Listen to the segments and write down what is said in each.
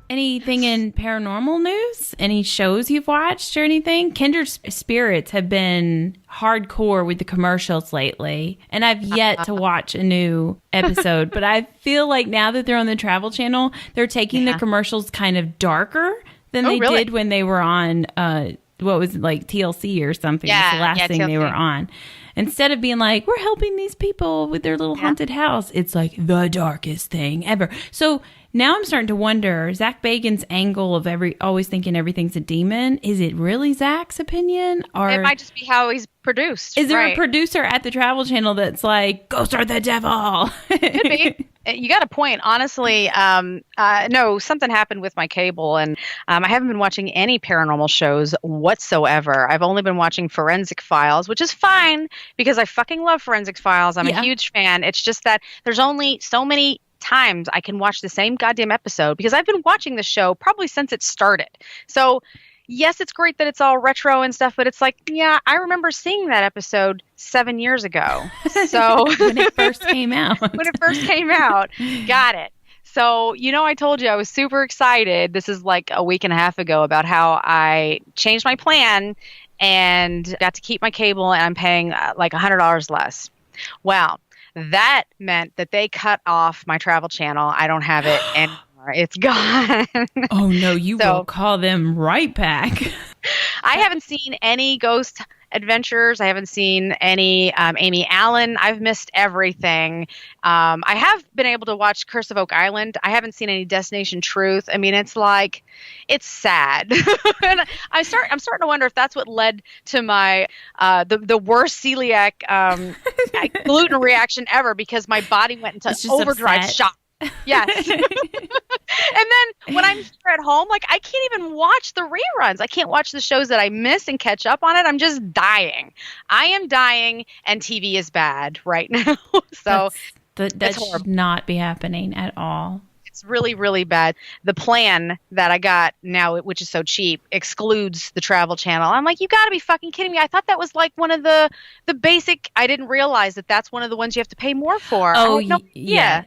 anything in paranormal news? Any shows you've watched or anything? Kindred Spirits have been hardcore with the commercials lately, and I've yet to watch a new episode, but I feel like now that they're on the Travel Channel, they're taking the commercials kind of darker than they did when they were on, what was it, like TLC or something. Yeah, it's the last thing TLC. they were on. Instead of being like, we're helping these people with their little haunted house, it's like the darkest thing ever. So now I'm starting to wonder, Zak Bagans' angle of always thinking everything's a demon, is it really Zak's opinion? Or it might just be how he's produced. is there a producer at the Travel Channel that's like, ghosts are the devil? Could be. You got a point. Honestly, no, something happened with my cable, and I haven't been watching any paranormal shows whatsoever. I've only been watching Forensic Files, which is fine because I fucking love Forensic Files. I'm a huge fan. It's just that there's only so many times I can watch the same goddamn episode because I've been watching the show probably since it started. So yes, it's great that it's all retro and stuff, but it's like, yeah, I remember seeing that episode 7 years ago. So when it first came out. Got it. So, I told you I was super excited. This is like a week and a half ago about how I changed my plan and got to keep my cable, and I'm paying like $100 less. Well, that meant that they cut off my Travel Channel. I don't have it anymore. It's gone. Oh, no, you will call them right back. I haven't seen any Ghost Adventures. I haven't seen any Amy Allen. I've missed everything. I have been able to watch Curse of Oak Island. I haven't seen any Destination Truth. I mean, it's like, it's sad. And I'm starting to wonder if that's what led to my the worst celiac gluten reaction ever, because my body went into overdrive shock. Yes. And then when I'm here at home, like, I can't even watch the reruns. I can't watch the shows that I miss and catch up on it. I'm just dying. I am dying, and TV is bad right now. So that should not be happening at all. It's really, really bad. The plan that I got now, which is so cheap, excludes the Travel Channel. I'm like, you got to be fucking kidding me. I thought that was like one of the basic. I didn't realize that that's one of the ones you have to pay more for. Oh, yeah.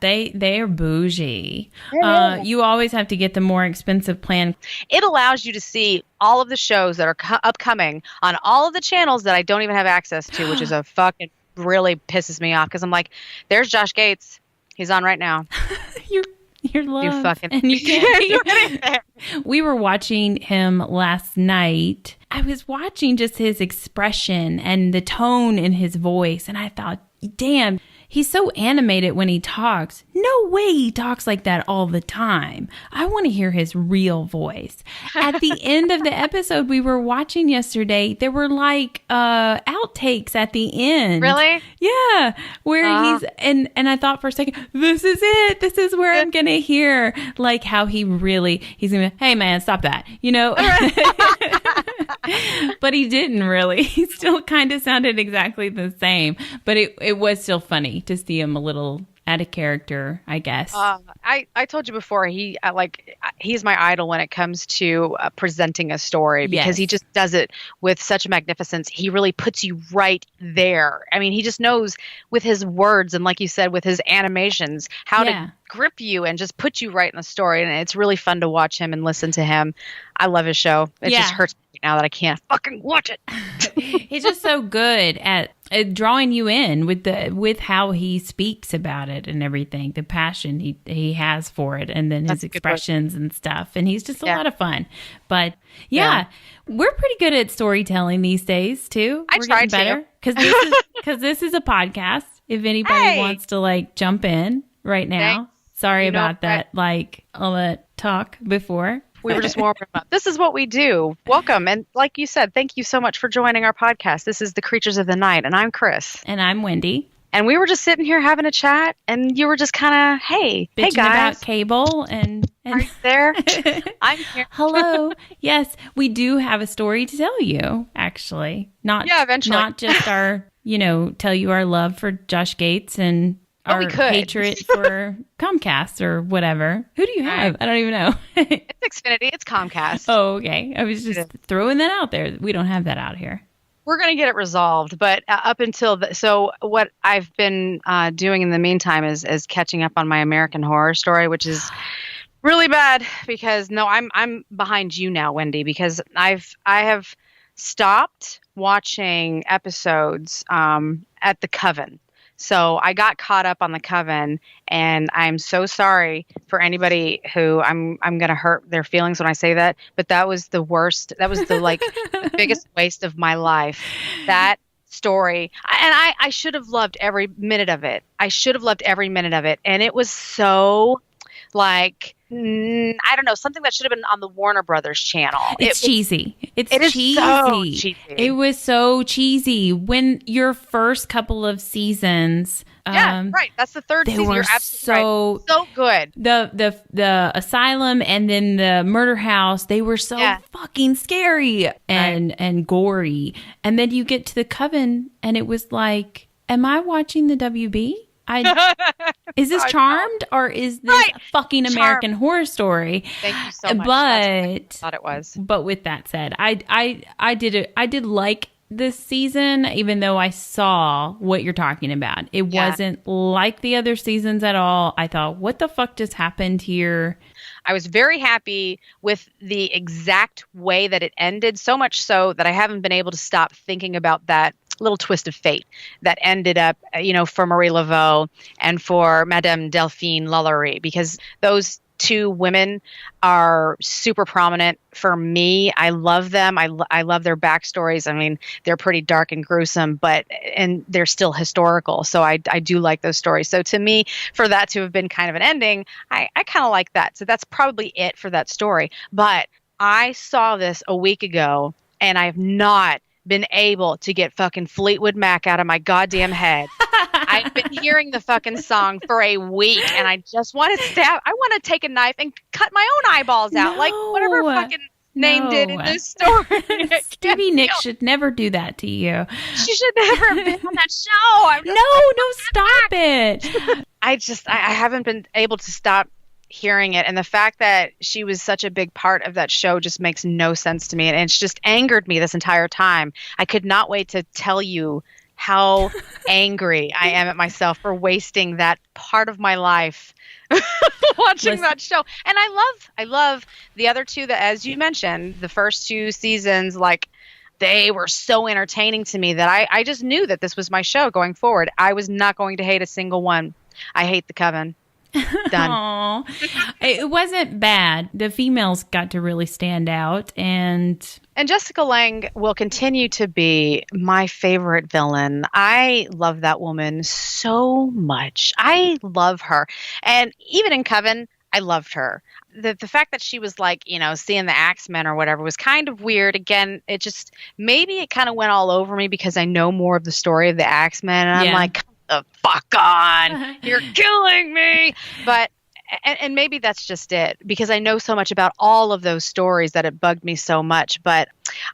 They are bougie. You always have to get the more expensive plan. It allows you to see all of the shows that are upcoming on all of the channels that I don't even have access to, which is a fucking really pisses me off, because I'm like, there's Josh Gates. He's on right now. You're loved. You fucking and you can't do anything. We were watching him last night. I was watching just his expression and the tone in his voice, and I thought, damn, he's so animated when he talks. No way he talks like that all the time. I want to hear his real voice. At the end of the episode we were watching yesterday, there were like outtakes at the end. Really? Yeah. Where he's, and I thought for a second, this is it. This is where I'm going to hear like how he's going to, hey man, stop that. But he didn't really. He still kind of sounded exactly the same. But it was still funny to see him a little out of character, I guess. I told you before, he's my idol when it comes to presenting a story, because he just does it with such magnificence. He really puts you right there. I mean, he just knows with his words and, like you said, with his animations, how to grip you and just put you right in the story. And it's really fun to watch him and listen to him. I love his show. It just hurts me now that I can't fucking watch it. He's just so good at drawing you in with how he speaks about it and everything, the passion he has for it, and then his expressions and stuff. And he's just a lot of fun. But we're pretty good at storytelling these days too. We're getting better because this is a podcast. If anybody wants to like jump in right now. Thanks. Sorry about that, like all that talk before. We were just warming up. This is what we do. Welcome. And like you said, thank you so much for joining our podcast. This is The Creatures of the Night, and I'm Chris. And I'm Wendy. And we were just sitting here having a chat, and you were just kind of, hey guys. About cable and right there. I'm here. Hello. Yes, we do have a story to tell you, actually. Eventually. Not just our, tell you our love for Josh Gates and our hatred for Comcast or whatever. Who do you have? I don't even know. It's Xfinity. It's Comcast. Oh, okay. I was just throwing that out there. We don't have that out here. We're going to get it resolved. But up until so what I've been doing in the meantime is catching up on my American Horror Story, which is Really bad because no, I'm behind you now, Wendy, because I have stopped watching episodes at the Coven. So I got caught up on the Coven, and I'm so sorry for anybody who I'm gonna hurt their feelings when I say that, but that was the worst. That was the the biggest waste of my life. That story, and I should have loved every minute of it. I should have loved every minute of it, and it was so I don't know, something that should have been on the Warner Brothers channel. It's cheesy. It is cheesy. So cheesy. It was so cheesy. When your first couple of seasons, right. That's the third season. You're absolutely right. So good. The asylum and then the murder house, they were so fucking scary and gory. And then you get to the Coven, and it was like, am I watching the WB? Is this Charmed or is this a fucking American Horror Story? Thank you so much. But I thought it was. But with that said, I did like this season, even though I saw what you're talking about. It wasn't like the other seasons at all. I thought, what the fuck just happened here? I was very happy with the exact way that it ended, so much so that I haven't been able to stop thinking about that little twist of fate that ended up, for Marie Laveau and for Madame Delphine LaLaurie, because those two women are super prominent for me. I love them. I love their backstories. I mean, they're pretty dark and gruesome, and they're still historical. So I do like those stories. So to me, for that to have been kind of an ending, I kind of like that. So that's probably it for that story. But I saw this a week ago, and I have not been able to get fucking Fleetwood Mac out of my goddamn head. I've been hearing the fucking song for a week, and I just want to I want to take a knife and cut my own eyeballs out, like whatever fucking name did in this story. Stevie Nicks should never do that to you. She should never have been on that show. No, stop it. I haven't been able to stop hearing it, and the fact that she was such a big part of that show just makes no sense to me, and it's just angered me this entire time. I could not wait to tell you how angry I am at myself for wasting that part of my life watching that show. And I love the other two that, as you mentioned, the first two seasons, they were so entertaining to me that I just knew that this was my show going forward. I was not going to hate a single one. I hate the Coven. Done. It wasn't bad. The females got to really stand out, and Jessica Lange will continue to be my favorite villain. I love that woman so much. I love her, and even in Coven, I loved her. The fact that she was seeing the Axemen or whatever was kind of weird. Again, maybe it kind of went all over me because I know more of the story of the Axemen, and I'm like, the fuck on, you're killing me. But and maybe that's just it, because I know so much about all of those stories that it bugged me so much. But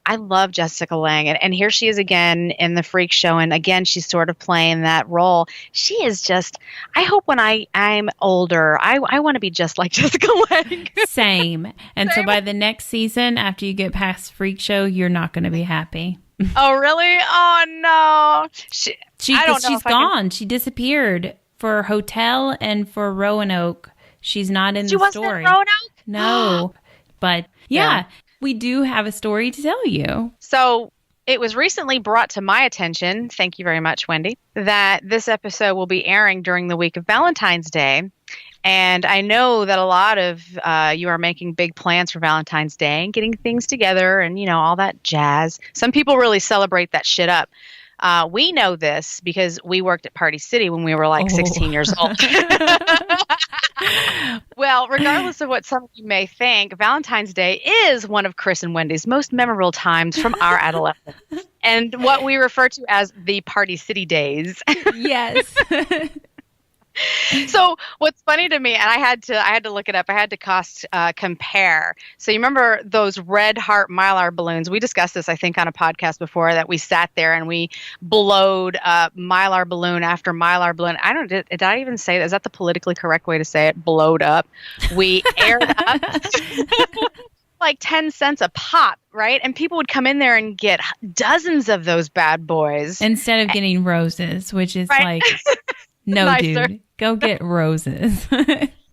I love Jessica Lange, and here she is again in the Freak Show, and again she's sort of playing that role. She is just, I hope when I'm older, I want to be just like Jessica Lange. Same. And so by the next season, after you get past Freak Show, you're not going to be happy. Oh, really? Oh, no. She's gone. She disappeared for Hotel and for Roanoke. She's not in the story. She wasn't in Roanoke? No. But yeah, we do have a story to tell you. So it was recently brought to my attention, thank you very much, Wendy, that this episode will be airing during the week of Valentine's Day. And I know that a lot of you are making big plans for Valentine's Day and getting things together and, all that jazz. Some people really celebrate that shit up. We know this because we worked at Party City when we were 16 years old. Well, regardless of what some of you may think, Valentine's Day is one of Chris and Wendy's most memorable times from our adolescence, and what we refer to as the Party City days. Yes. So what's funny to me, and I had to look it up. I had to cost compare. So you remember those red heart Mylar balloons? We discussed this, I think, on a podcast before, that we sat there and we blowed Mylar balloon after Mylar balloon. Did I even say that? Is that the politically correct way to say it? Blowed up. We aired up. 10 cents a pop, right? And people would come in there and get dozens of those bad boys. Instead of getting roses, which is no, nicer. Dude, go get roses.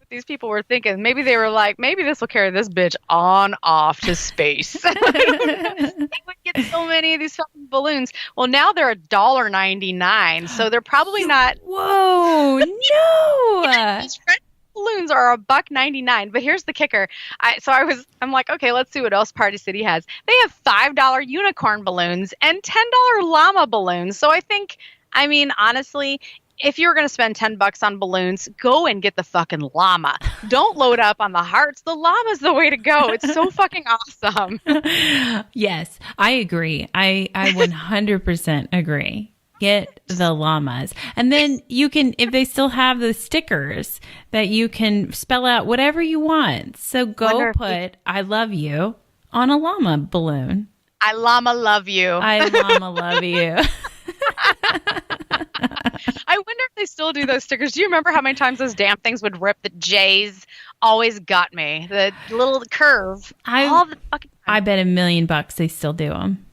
what these people were thinking. Maybe they were like, maybe this will carry this bitch on off to space. They would get so many of these fucking balloons. Well, now they're $1.99, so they're probably not. Whoa, no. Yeah, these red balloons are $1.99. But here's the kicker. I'm like, okay, let's see what else Party City has. They have $5 unicorn balloons and $10 llama balloons. So I mean, honestly, if you're going to spend $10 on balloons, go and get the fucking llama. Don't load up on the hearts. The llama's the way to go. It's so fucking awesome. Yes, I agree. I 100% agree. Get the llamas. And then you can, if they still have the stickers, that you can spell out whatever you want. So go put I love you on a llama balloon. I llama love you. I llama love you. I wonder if they still do those stickers. Do you remember how many times those damn things would rip? The J's always got me. The little curve. All the fucking time. I bet $1 million they still do them.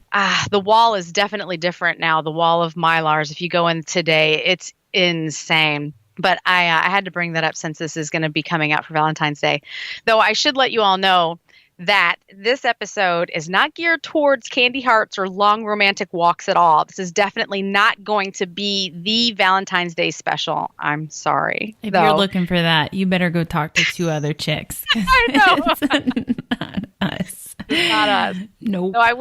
The wall is definitely different now. The wall of Mylars, if you go in today, it's insane. But I had to bring that up since this is going to be coming out for Valentine's Day. Though I should let you all know that this episode is not geared towards candy hearts or long romantic walks at all. This is definitely not going to be the Valentine's Day special. I'm sorry. If you're looking for that, you better go talk to 2 other chicks. I know. It's not us. It's not us. Nope. So I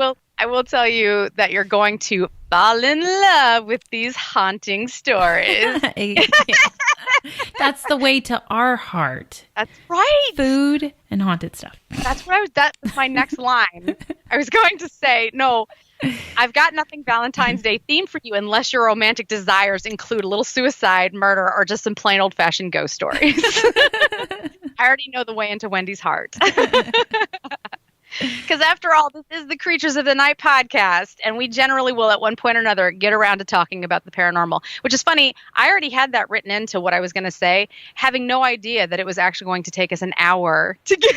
will tell you that you're going to fall in love with these haunting stories. Yeah. That's the way to our heart. That's right. Food and haunted stuff. That was my next line. I was going to say, no, I've got nothing Valentine's Day themed for you unless your romantic desires include a little suicide, murder, or just some plain old-fashioned ghost stories. I already know the way into Wendy's heart. Because after all, this is the Creatures of the Night podcast, and we generally will at one point or another get around to talking about the paranormal, which is funny. I already had that written into what I was going to say, having no idea that it was actually going to take us an hour to get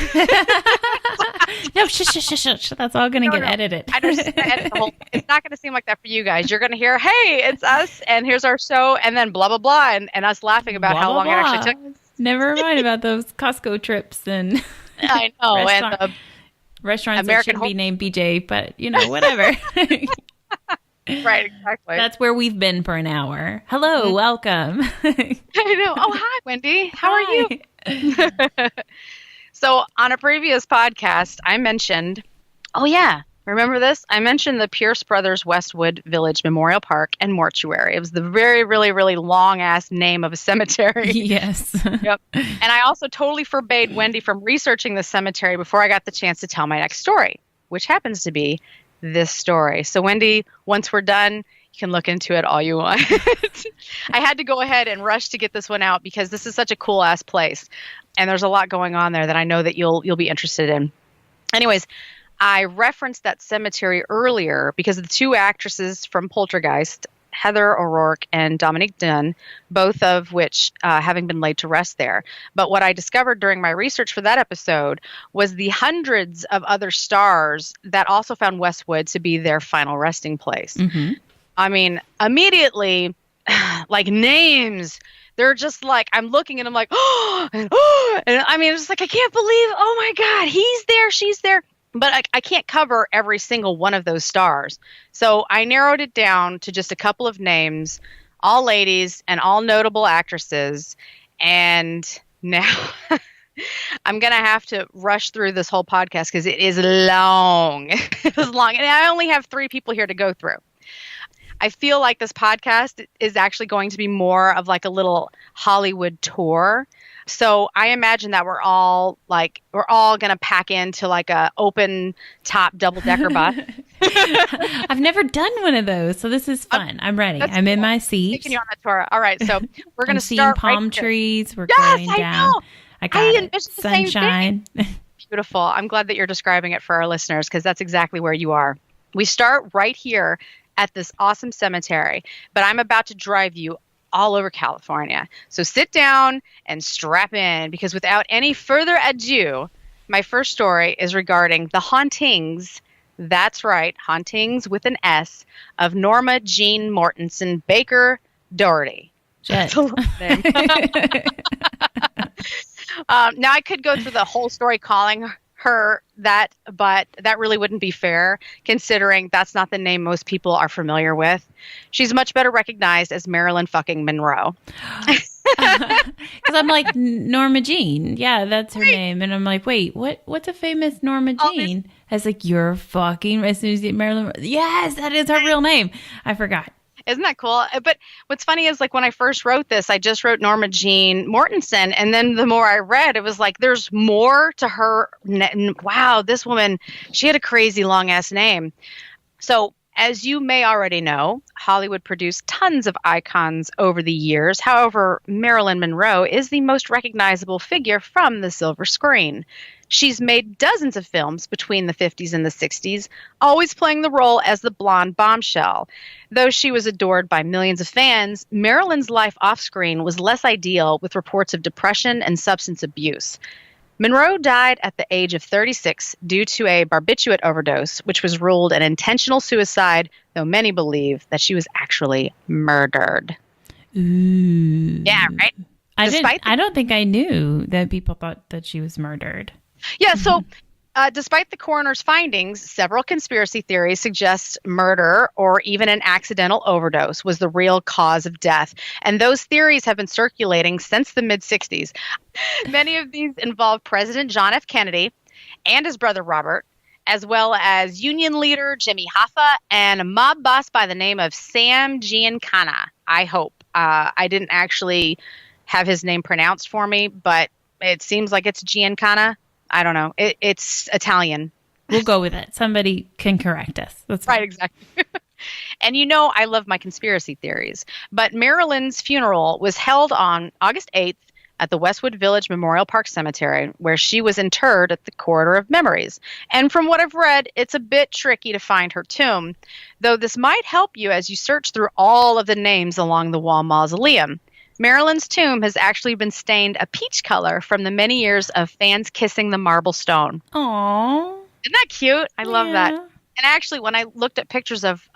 No, shush. That's all going to get edited. I just edit the whole. It's not going to seem like that for you guys. You're going to hear, hey, it's us, and here's our show, and then blah, blah, blah, and us laughing about how long it actually took. Never mind about those Costco trips and I know, and restaurants that should be named BJ, but whatever. Right, exactly. That's where we've been for an hour. Hello, welcome. I know. Oh, hi, Wendy. How are you? So on a previous podcast, I mentioned, remember this? I mentioned the Pierce Brothers Westwood Village Memorial Park and Mortuary. It was the very, really, really long-ass name of a cemetery. Yes. Yep. And I also totally forbade Wendy from researching the cemetery before I got the chance to tell my next story, which happens to be this story. So Wendy, once we're done, you can look into it all you want. I had to go ahead and rush to get this one out because this is such a cool-ass place. And there's a lot going on there that I know that you'll be interested in. Anyways, I referenced that cemetery earlier because the 2 actresses from Poltergeist, Heather O'Rourke and Dominique Dunn, both of which having been laid to rest there. But what I discovered during my research for that episode was the hundreds of other stars that also found Westwood to be their final resting place. Mm-hmm. I mean, immediately, like names, they're just like, I'm looking and I'm like, and I mean, it's just like, I can't believe, oh my God, he's there, she's there. But I can't cover every single one of those stars. So I narrowed it down to just a couple of names, all ladies and all notable actresses. And now I'm going to have to rush through this whole podcast because it is long. It is long. And I only have 3 people here to go through. I feel like this podcast is actually going to be more of like a little Hollywood tour. So I imagine that we're all going to pack into like a open top double-decker bus. I've never done one of those, so this is fun. I'm ready. I'm in my seat. Taking you on a tour. All right, so we're going to start palm trees. We're going down. I know. I got it. Sunshine. Beautiful. I'm glad that you're describing it for our listeners because that's exactly where you are. We start right here at this awesome cemetery, but I'm about to drive you all over California. So sit down and strap in because without any further ado, my first story is regarding the hauntings. That's right, hauntings with an S of Norma Jean Mortensen Baker Doherty. That's a long name. Now I could go through the whole story calling her that, but that really wouldn't be fair considering that's not the name most people are familiar with. She's much better recognized as Marilyn fucking Monroe. Because I'm like, Norma Jean. Yeah, that's her name. And I'm like, wait, what's a famous Norma Jean? I was like, you're fucking, as soon as you get Marilyn. Yes, that is her real name. I forgot. Isn't that cool? But what's funny is, like, when I first wrote this, I just wrote Norma Jean Mortensen. And then the more I read, it was like, there's more to her. Wow, this woman, she had a crazy long ass name. So, as you may already know, Hollywood produced tons of icons over the years. However, Marilyn Monroe is the most recognizable figure from the silver screen. She's made dozens of films between the 50s and the 60s, always playing the role as the blonde bombshell. Though she was adored by millions of fans, Marilyn's life off-screen was less ideal, with reports of depression and substance abuse. Monroe died at the age of 36 due to a barbiturate overdose, which was ruled an intentional suicide, though many believe that she was actually murdered. Ooh. Yeah, right? I don't think I knew that people thought that she was murdered. Yeah, so despite the coroner's findings, several conspiracy theories suggest murder or even an accidental overdose was the real cause of death. And those theories have been circulating since the mid-60s. Many of these involve President John F. Kennedy and his brother Robert, as well as Union leader Jimmy Hoffa and a mob boss by the name of Sam Giancana, I hope. I didn't actually have his name pronounced for me, but it seems like it's Giancana. I don't know. It's Italian. We'll go with it. Somebody can correct us. That's right, exactly. And you know I love my conspiracy theories. But Marilyn's funeral was held on August 8th at the Westwood Village Memorial Park Cemetery, where she was interred at the Corridor of Memories. And from what I've read, it's a bit tricky to find her tomb, though this might help you as you search through all of the names along the wall mausoleum. Marilyn's tomb has actually been stained a peach color from the many years of fans kissing the marble stone. Aww. Isn't that cute? I love that. And actually, when I looked at pictures of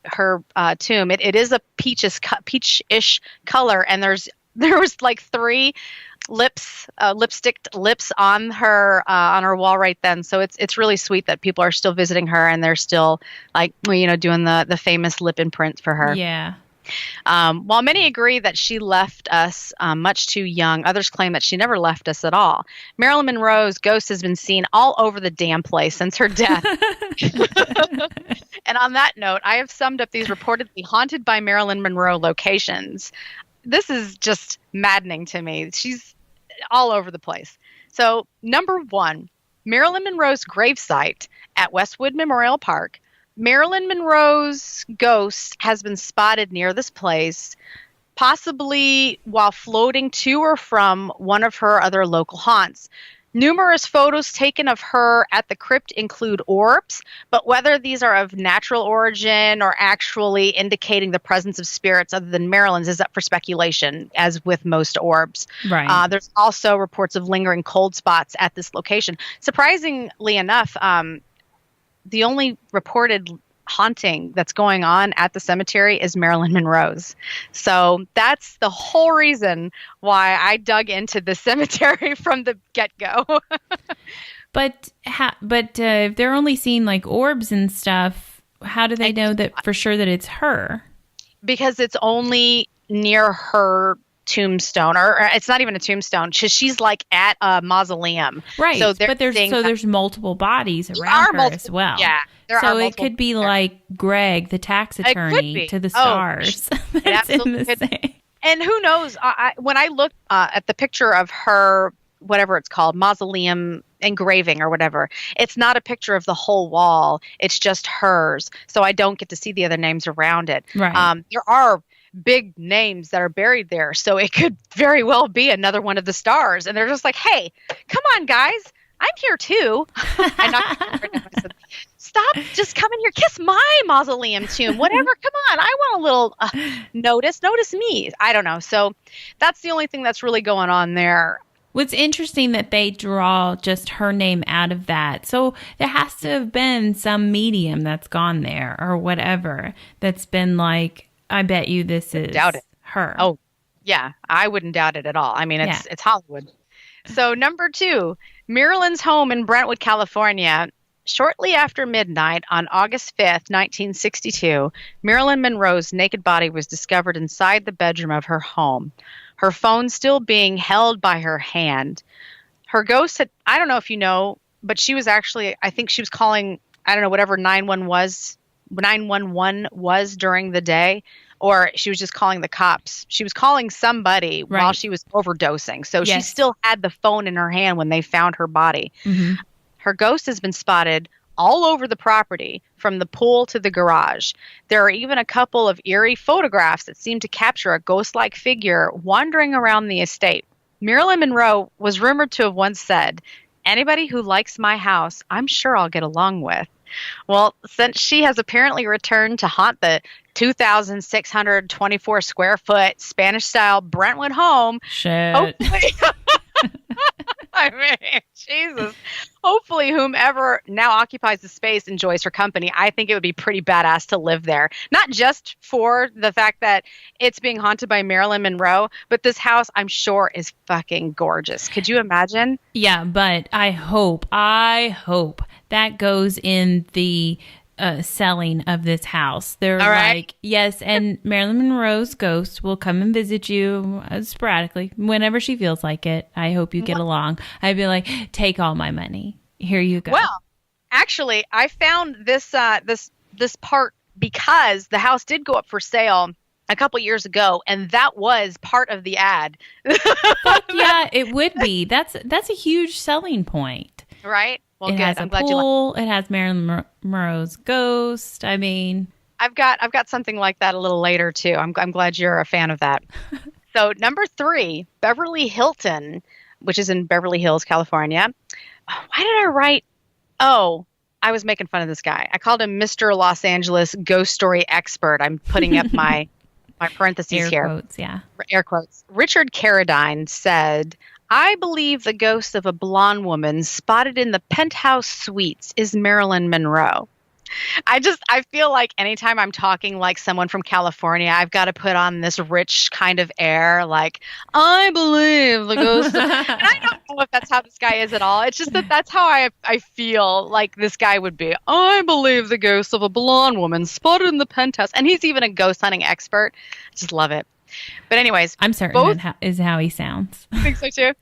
her tomb, it is a peachish color, and there was like 3 lipsticked lips on her wall right then. So it's really sweet that people are still visiting her, and they're still like, doing the famous lip imprint for her. Yeah. While many agree that she left us much too young, others claim that she never left us at all. Marilyn Monroe's ghost has been seen all over the damn place since her death. And on that note, I have summed up these reportedly haunted by Marilyn Monroe locations. This is just maddening to me. She's all over the place. So, number 1, Marilyn Monroe's gravesite at Westwood Memorial Park. Marilyn Monroe's ghost has been spotted near this place, possibly while floating to or from one of her other local haunts. Numerous photos taken of her at the crypt include orbs, but whether these are of natural origin or actually indicating the presence of spirits other than Marilyn's is up for speculation, as with most orbs. Right. There's also reports of lingering cold spots at this location. Surprisingly enough, the only reported haunting that's going on at the cemetery is Marilyn Monroe's. So that's the whole reason why I dug into the cemetery from the get-go. But if they're only seeing like orbs and stuff, how do they know that for sure that it's her? Because it's only near her tombstone, or it's not even a tombstone. She's like at a mausoleum, right? So there's multiple bodies around her as well. Yeah, so it could be like Greg, the tax attorney, to the stars. That's in the same. And who knows? When I looked at the picture of her, whatever it's called, mausoleum engraving or whatever, it's not a picture of the whole wall. It's just hers. So I don't get to see the other names around it. Right. There are big names that are buried there, so it could very well be another one of the stars, and they're just like, hey, come on guys, I'm here too. I said, stop, just come in here, kiss my mausoleum tomb, whatever, come on, I want a little notice me. I don't know. So that's the only thing that's really going on there. What's interesting that they draw just her name out of that. So there has to have been some medium that's gone there or whatever that's been like, I bet you this is doubt it. her. Oh, yeah. I wouldn't doubt it at all. I mean, it's Hollywood. So number 2, Marilyn's home in Brentwood, California. Shortly after midnight on August 5th, 1962, Marilyn Monroe's naked body was discovered inside the bedroom of her home, her phone still being held by her hand. Her ghost had, I don't know if you know, but she was actually, I think she was calling, I don't know, whatever 911 was during the day, or she was just calling the cops. She was calling somebody while she was overdosing. So she still had the phone in her hand when they found her body. Mm-hmm. Her ghost has been spotted all over the property, from the pool to the garage. There are even a couple of eerie photographs that seem to capture a ghost-like figure wandering around the estate. Marilyn Monroe was rumored to have once said, "Anybody who likes my house, I'm sure I'll get along with." Well, since she has apparently returned to haunt the 2,624 square foot Spanish-style Brentwood home, hopefully, I mean, Jesus. Hopefully, whomever now occupies the space enjoys her company. I think it would be pretty badass to live there. Not just for the fact that it's being haunted by Marilyn Monroe, but this house, I'm sure, is fucking gorgeous. Could you imagine? Yeah, but I hope that goes in the selling of this house. They're like, yes, and Marilyn Monroe's ghost will come and visit you sporadically whenever she feels like it. I hope you get along. I'd be like, take all my money. Here you go. Well, actually, I found this this part because the house did go up for sale a couple years ago, and that was part of the ad. Yeah, it would be. That's a huge selling point, right? Well, it good. has I'm a glad pool. It has Marilyn Monroe's ghost. I mean, I've got something like that a little later too. I'm glad you're a fan of that. So number 3, Beverly Hilton, which is in Beverly Hills, California. Why did I write? Oh, I was making fun of this guy. I called him Mr. Los Angeles Ghost Story Expert. I'm putting up my parentheses here. Air quotes, yeah. Air quotes. Richard Carradine said, "I believe the ghost of a blonde woman spotted in the penthouse suites is Marilyn Monroe." I feel like anytime I'm talking like someone from California, I've got to put on this rich kind of air, like, I believe the ghost of... And I don't know if that's how this guy is at all. It's just that's how I feel like this guy would be. I believe the ghost of a blonde woman spotted in the penthouse. And he's even a ghost hunting expert. I just love it. But anyways, I'm certain is how he sounds. I think so too.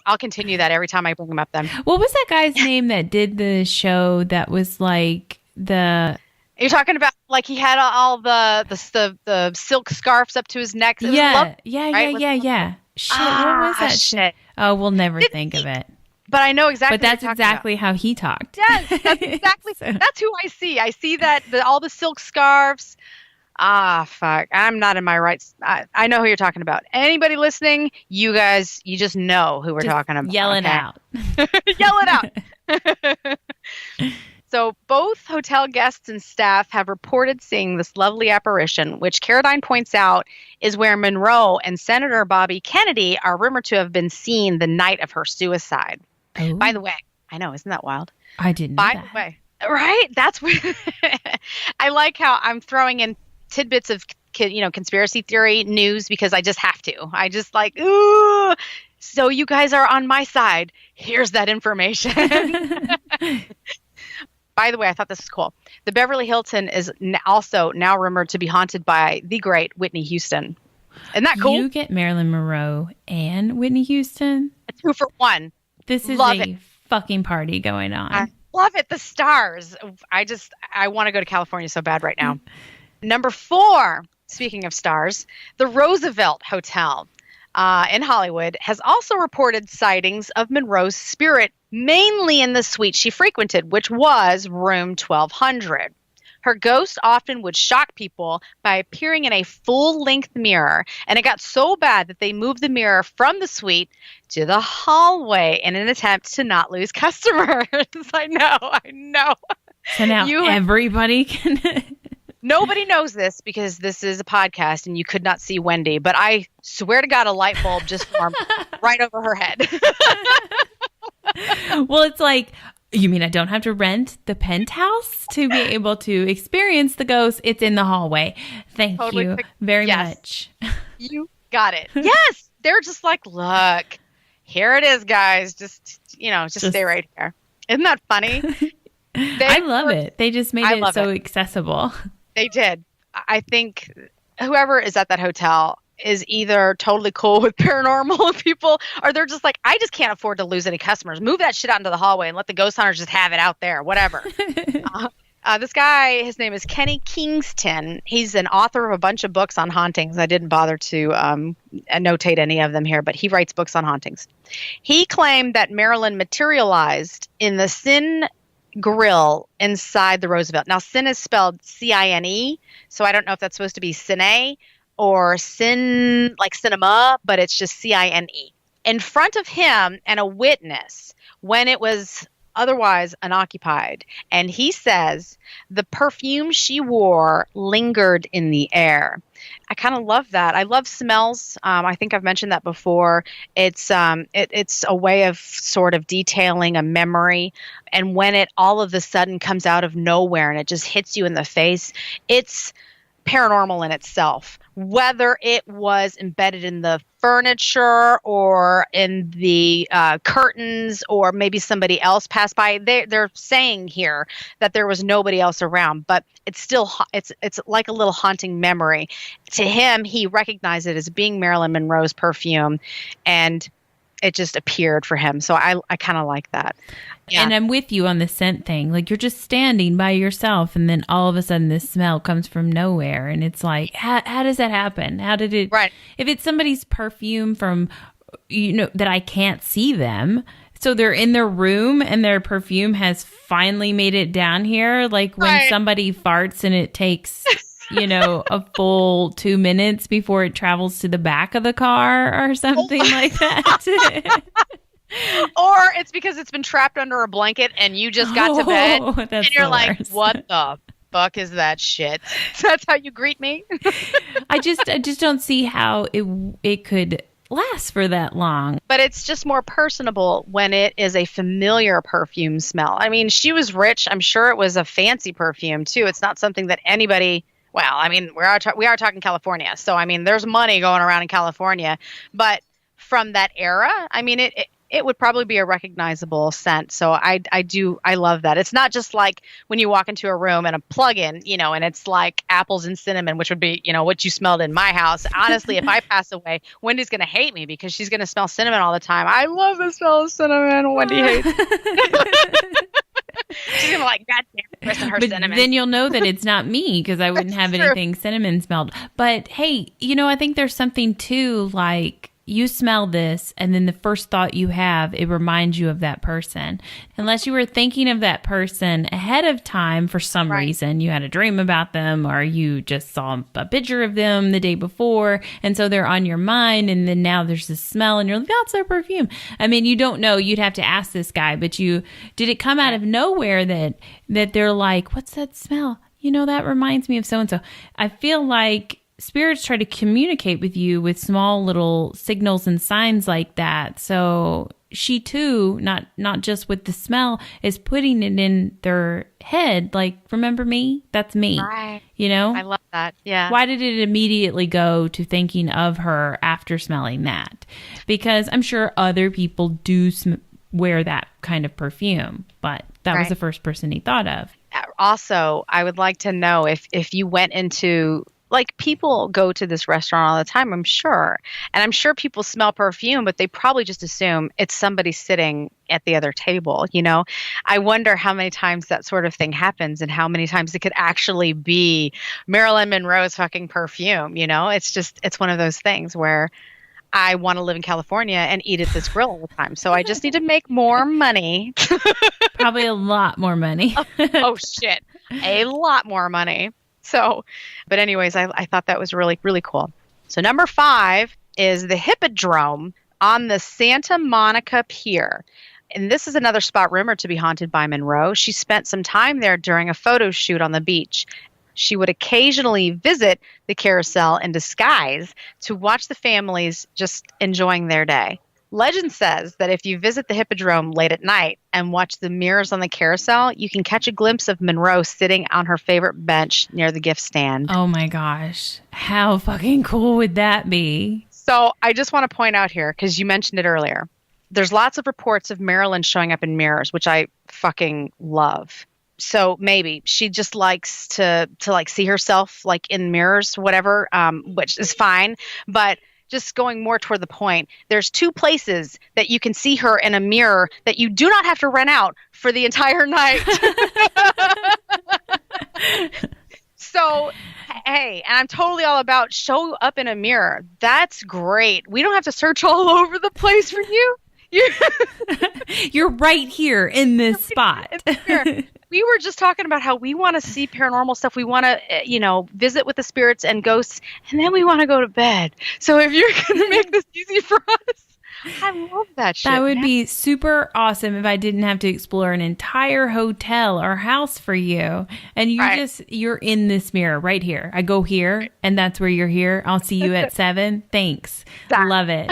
I'll continue that every time I bring him up then. What was that guy's name that did the show that was like You're talking about like he had all the silk scarves up to his neck. Yeah. Shit, what was that shit? Oh, we'll never think of it. But I know exactly. But that's exactly how he talked. Yes, that's exactly. That's who I see. I see that all the silk scarves. Ah, fuck. I'm not in my rights. I know who you're talking about. Anybody listening, you guys, you just know who we're talking about. Yell it out. Yell it out. So both hotel guests and staff have reported seeing this lovely apparition, which Carradine points out is where Monroe and Senator Bobby Kennedy are rumored to have been seen the night of her suicide. Oh. By the way, I know, isn't that wild? I didn't know that. By the way, right? That's where I like how I'm throwing in tidbits of conspiracy theory news because I just have to. I just like, ooh, so you guys are on my side. Here's that information. By the way, I thought this was cool. The Beverly Hilton is also now rumored to be haunted by the great Whitney Houston. Isn't that cool? You get Marilyn Monroe and Whitney Houston. A 2 for 1. This is a fucking party going on. I love it. The stars. I want to go to California so bad right now. Number 4, speaking of stars, the Roosevelt Hotel in Hollywood has also reported sightings of Monroe's spirit, mainly in the suite she frequented, which was room 1200. Her ghost often would shock people by appearing in a full-length mirror, and it got so bad that they moved the mirror from the suite to the hallway in an attempt to not lose customers. I know. So now everybody can... Nobody knows this because this is a podcast and you could not see Wendy, but I swear to God, a light bulb just formed right over her head. Well, it's like, you mean I don't have to rent the penthouse to be able to experience the ghost? It's in the hallway. Thank you very much. You got it. Yes. They're just like, look, here it is, guys. Just stay right here. Isn't that funny? I love it. They just made it so accessible. They did. I think whoever is at that hotel is either totally cool with paranormal people, or they're just like, I just can't afford to lose any customers. Move that shit out into the hallway and let the ghost hunters just have it out there, whatever. This guy, his name is Kenny Kingston. He's an author of a bunch of books on hauntings. I didn't bother to annotate any of them here, but he writes books on hauntings. He claimed that Marilyn materialized in the Sin grill inside the Roosevelt. Now, Sin is spelled C-I-N-E, so I don't know if that's supposed to be Cine or Sin, like cinema, but it's just C-I-N-E. In front of him and a witness when it was otherwise unoccupied. And he says the perfume she wore lingered in the air. I kind of love that. I love smells. I think I've mentioned that before. It's a way of sort of detailing a memory. And when it all of a sudden comes out of nowhere and it just hits you in the face, it's paranormal in itself. Whether it was embedded in the furniture or in the curtains, or maybe somebody else passed by, they're saying here that there was nobody else around, but it's still it's like a little haunting memory. To him, he recognized it as being Marilyn Monroe's perfume, and it just appeared for him. So I kind of like that. Yeah. And I'm with you on the scent thing. Like, you're just standing by yourself, and then all of a sudden this smell comes from nowhere. And it's like, how does that happen? How did it? Right. If it's somebody's perfume from, that I can't see them, so they're in their room and their perfume has finally made it down here. Like when somebody farts and it takes, a full 2 minutes before it travels to the back of the car or something like that. Or it's because it's been trapped under a blanket and you just got to bed and you're like, what the fuck is that shit? That's how you greet me? I just don't see how it could last for that long. But it's just more personable when it is a familiar perfume smell. I mean, she was rich. I'm sure it was a fancy perfume too. It's not something that anybody... Well, I mean, we are talking California. So, I mean, there's money going around in California. But from that era, I mean, it would probably be a recognizable scent. So I love that. It's not just like when you walk into a room and a plug-in, and it's like apples and cinnamon, which would be, what you smelled in my house. Honestly, if I pass away, Wendy's going to hate me because she's going to smell cinnamon all the time. I love the smell of cinnamon. Wendy hates it. She's going to like, God damn, her but cinnamon. Then you'll know that it's not me because I wouldn't have anything cinnamon smelled. But hey, I think there's something too, like, you smell this and then the first thought you have, it reminds you of that person. Unless you were thinking of that person ahead of time for some reason, you had a dream about them or you just saw a picture of them the day before. And so they're on your mind. And then now there's this smell and you're like, that's their perfume. I mean, you don't know. You'd have to ask this guy, but did it come out of nowhere that they're like, what's that smell? That reminds me of so-and-so. I feel like spirits try to communicate with you with small little signals and signs like that. So she too, not just with the smell, is putting it in their head. Like, remember me? That's me. Right. I love that. Yeah. Why did it immediately go to thinking of her after smelling that? Because I'm sure other people do wear that kind of perfume, but that was the first person he thought of. Also, I would like to know if you went into... Like, people go to this restaurant all the time, I'm sure. And I'm sure people smell perfume, but they probably just assume it's somebody sitting at the other table, I wonder how many times that sort of thing happens and how many times it could actually be Marilyn Monroe's fucking perfume, It's one of those things where I want to live in California and eat at this grill all the time. So I just need to make more money. Probably a lot more money. Oh, shit. A lot more money. So, but anyways, I thought that was really, really cool. So number 5 is the Hippodrome on the Santa Monica Pier. And this is another spot rumored to be haunted by Monroe. She spent some time there during a photo shoot on the beach. She would occasionally visit the carousel in disguise to watch the families just enjoying their day. Legend says that if you visit the Hippodrome late at night and watch the mirrors on the carousel, you can catch a glimpse of Monroe sitting on her favorite bench near the gift stand. Oh my gosh. How fucking cool would that be? So I just want to point out here, because you mentioned it earlier, there's lots of reports of Marilyn showing up in mirrors, which I fucking love. So maybe she just likes to like see herself like in mirrors, whatever, which is fine. But just going more toward the point, there's 2 places that you can see her in a mirror that you do not have to rent out for the entire night. So, hey, and I'm totally all about show up in a mirror. That's great. We don't have to search all over the place for you. You're right here in this spot. We were just talking about how we want to see paranormal stuff. We want to, visit with the spirits and ghosts, and then we want to go to bed. So if you're going to make this easy for us, I love that shit. That would be super awesome if I didn't have to explore an entire hotel or house for you. And you're in this mirror right here. I go here, and that's where you're here. I'll see you at 7. Thanks. Love it.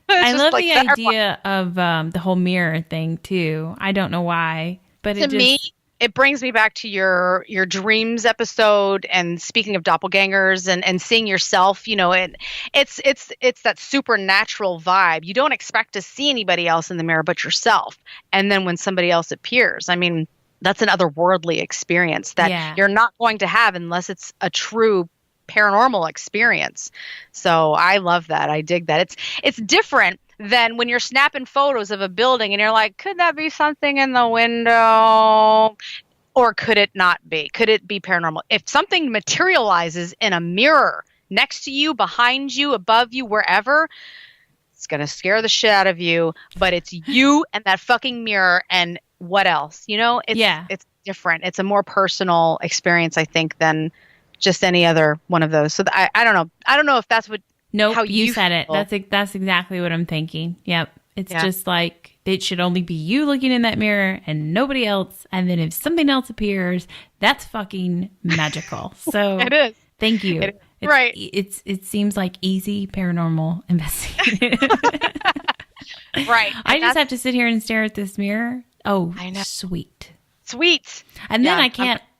I love the idea of the whole mirror thing, too. I don't know why, but to me, it brings me back to your dreams episode, and speaking of doppelgangers and seeing yourself, it's that supernatural vibe. You don't expect to see anybody else in the mirror but yourself. And then when somebody else appears, I mean, that's an otherworldly experience that you're not going to have unless it's a true paranormal experience. So I love that. I dig that. It's different than when you're snapping photos of a building and you're like, could that be something in the window? Or could it not be? Could it be paranormal? If something materializes in a mirror next to you, behind you, above you, wherever, it's going to scare the shit out of you. But it's you and that fucking mirror, and what else? It's different. It's a more personal experience, I think, than just any other one of those. So I don't know. I don't know if that's what. Nope, you said it. That's exactly what I'm thinking. Yep. It's just like it should only be you looking in that mirror and nobody else. And then if something else appears, that's fucking magical. So it is. Thank you. Right. It seems like easy paranormal investigating. Right. I just have to sit here and stare at this mirror. Oh, I know. Sweet. And then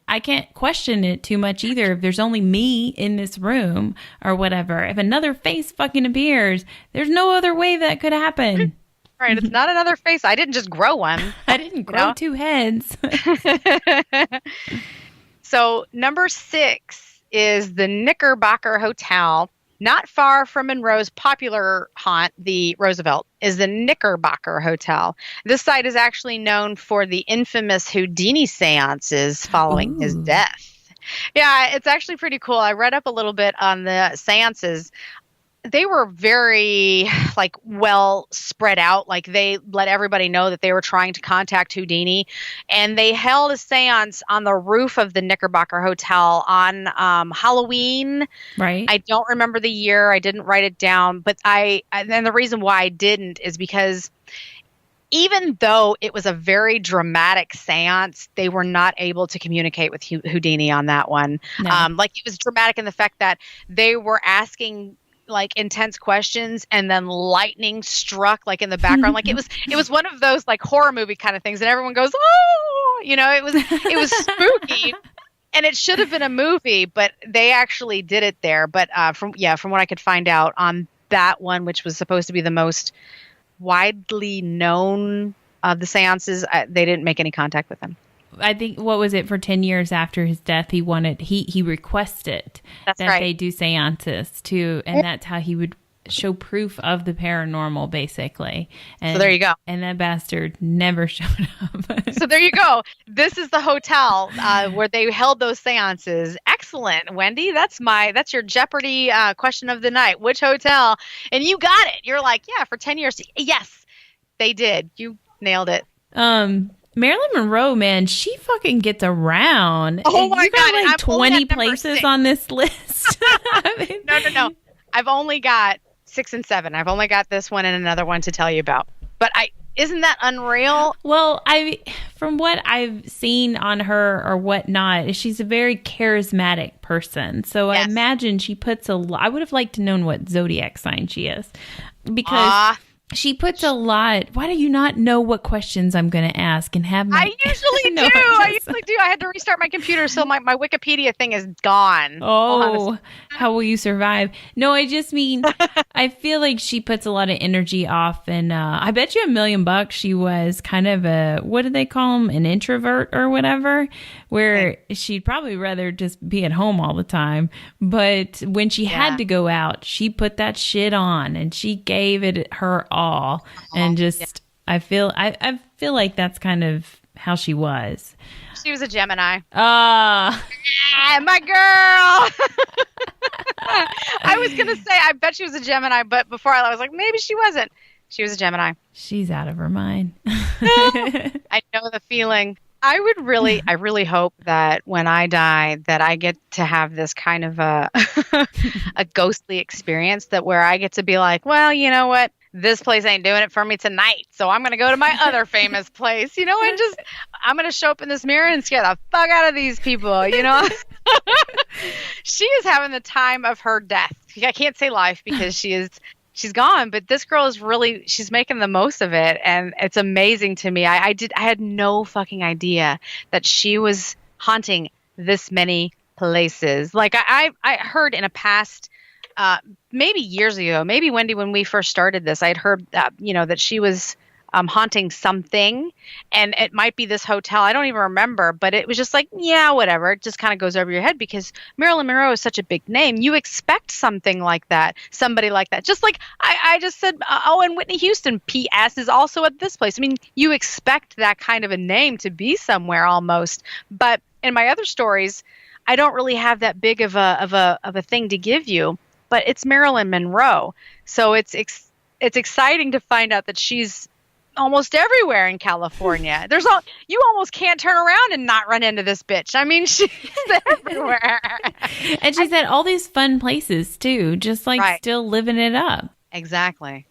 I can't question it too much either. If there's only me in this room or whatever, if another face fucking appears, there's no other way that could happen. Right. It's not another face. I didn't just grow one. I didn't grow 2 heads. So number 6 is the Knickerbocker Hotel. Not far from Monroe's popular haunt, the Roosevelt, is the Knickerbocker Hotel. This site is actually known for the infamous Houdini seances following his death. Yeah, it's actually pretty cool. I read up a little bit on the seances. They were very, well spread out. Like, they let everybody know that they were trying to contact Houdini. And they held a seance on the roof of the Knickerbocker Hotel on Halloween. Right. I don't remember the year. I didn't write it down. But then the reason why I didn't is because even though it was a very dramatic seance, they were not able to communicate with Houdini on that one. No. It was dramatic in the fact that they were asking intense questions, and then lightning struck in the background. It was one of those horror movie kind of things, and everyone goes, oh, it was spooky, and it should have been a movie, but they actually did it there. But from what I could find out on that one, which was supposed to be the most widely known of the seances, they didn't make any contact with them. I think, what was it, for 10 years after his death, he requested that they do seances too, and that's how he would show proof of the paranormal, basically. And, so there you go. And that bastard never showed up. So there you go. This is the hotel where they held those seances. Excellent, Wendy. That's your Jeopardy question of the night. Which hotel? And you got it. You're like, yeah, for 10 years. Yes, they did. You nailed it. Marilyn Monroe, man, she fucking gets around. Oh my God. You got 20 places on this list. No. I've only got 6 and 7. I've only got this one and another one to tell you about. But isn't that unreal? Well, from what I've seen on her or whatnot, she's a very charismatic person. So yes. I imagine she puts I would have liked to know what zodiac sign she is. Because She puts a lot. Why do you not know what questions I'm going to ask and have my... I usually do. I usually do. I had to restart my computer, so my Wikipedia thing is gone. Oh, how will you survive? No, I just mean, I feel like she puts a lot of energy off, and I bet you $1 million she was kind of a, what do they call them, an introvert or whatever, where she'd probably rather just be at home all the time. But when she had to go out, she put that shit on, and she gave it her all. And just I feel like that's kind of how she was. She was a Gemini. My girl. I was gonna say I bet she was a Gemini, but before I was like, maybe she wasn't. She was a Gemini. She's out of her mind. I know the feeling. I really hope that when I die that I get to have this kind of a ghostly experience, that where I get to be like, well, you know what? This place ain't doing it for me tonight, so I'm going to go to my other famous place, and just, I'm going to show up in this mirror and scare the fuck out of these people, She is having the time of her death. I can't say life because she's gone, but this girl is she's making the most of it, and it's amazing to me. I had no fucking idea that she was haunting this many places. Like I heard in a past, maybe years ago, maybe Wendy, when we first started this, I'd heard that, that she was haunting something, and it might be this hotel. I don't even remember, but it was just like, yeah, whatever. It just kind of goes over your head because Marilyn Monroe is such a big name. You expect something like that, somebody like that. Just like I just said, and Whitney Houston, P.S., is also at this place. I mean, you expect that kind of a name to be somewhere almost. But in my other stories, I don't really have that big of a thing to give you. But it's Marilyn Monroe, so it's exciting to find out that she's almost everywhere in California. You almost can't turn around and not run into this bitch. I mean, she's everywhere. And she's at all these fun places too, just like still living it up. Exactly.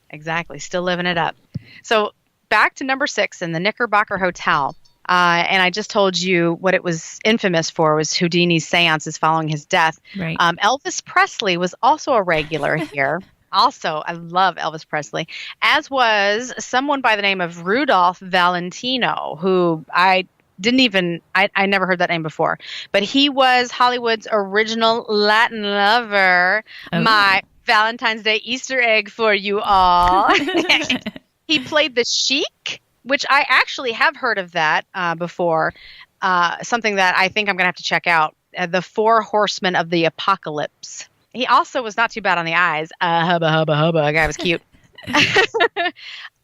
Still living it up. So back to number 6 in the Knickerbocker Hotel. And I just told you what it was infamous for was Houdini's seances following his death. Right. Elvis Presley was also a regular here. Also, I love Elvis Presley, as was someone by the name of Rudolph Valentino, who I never heard that name before, but he was Hollywood's original Latin lover. Oh. My Valentine's Day Easter egg for you all. He played the Sheik, which I actually have heard of that before. Something that I think I'm going to have to check out. The 4 Horsemen of the Apocalypse. He also was not too bad on the eyes. Hubba, hubba, hubba. That guy was cute.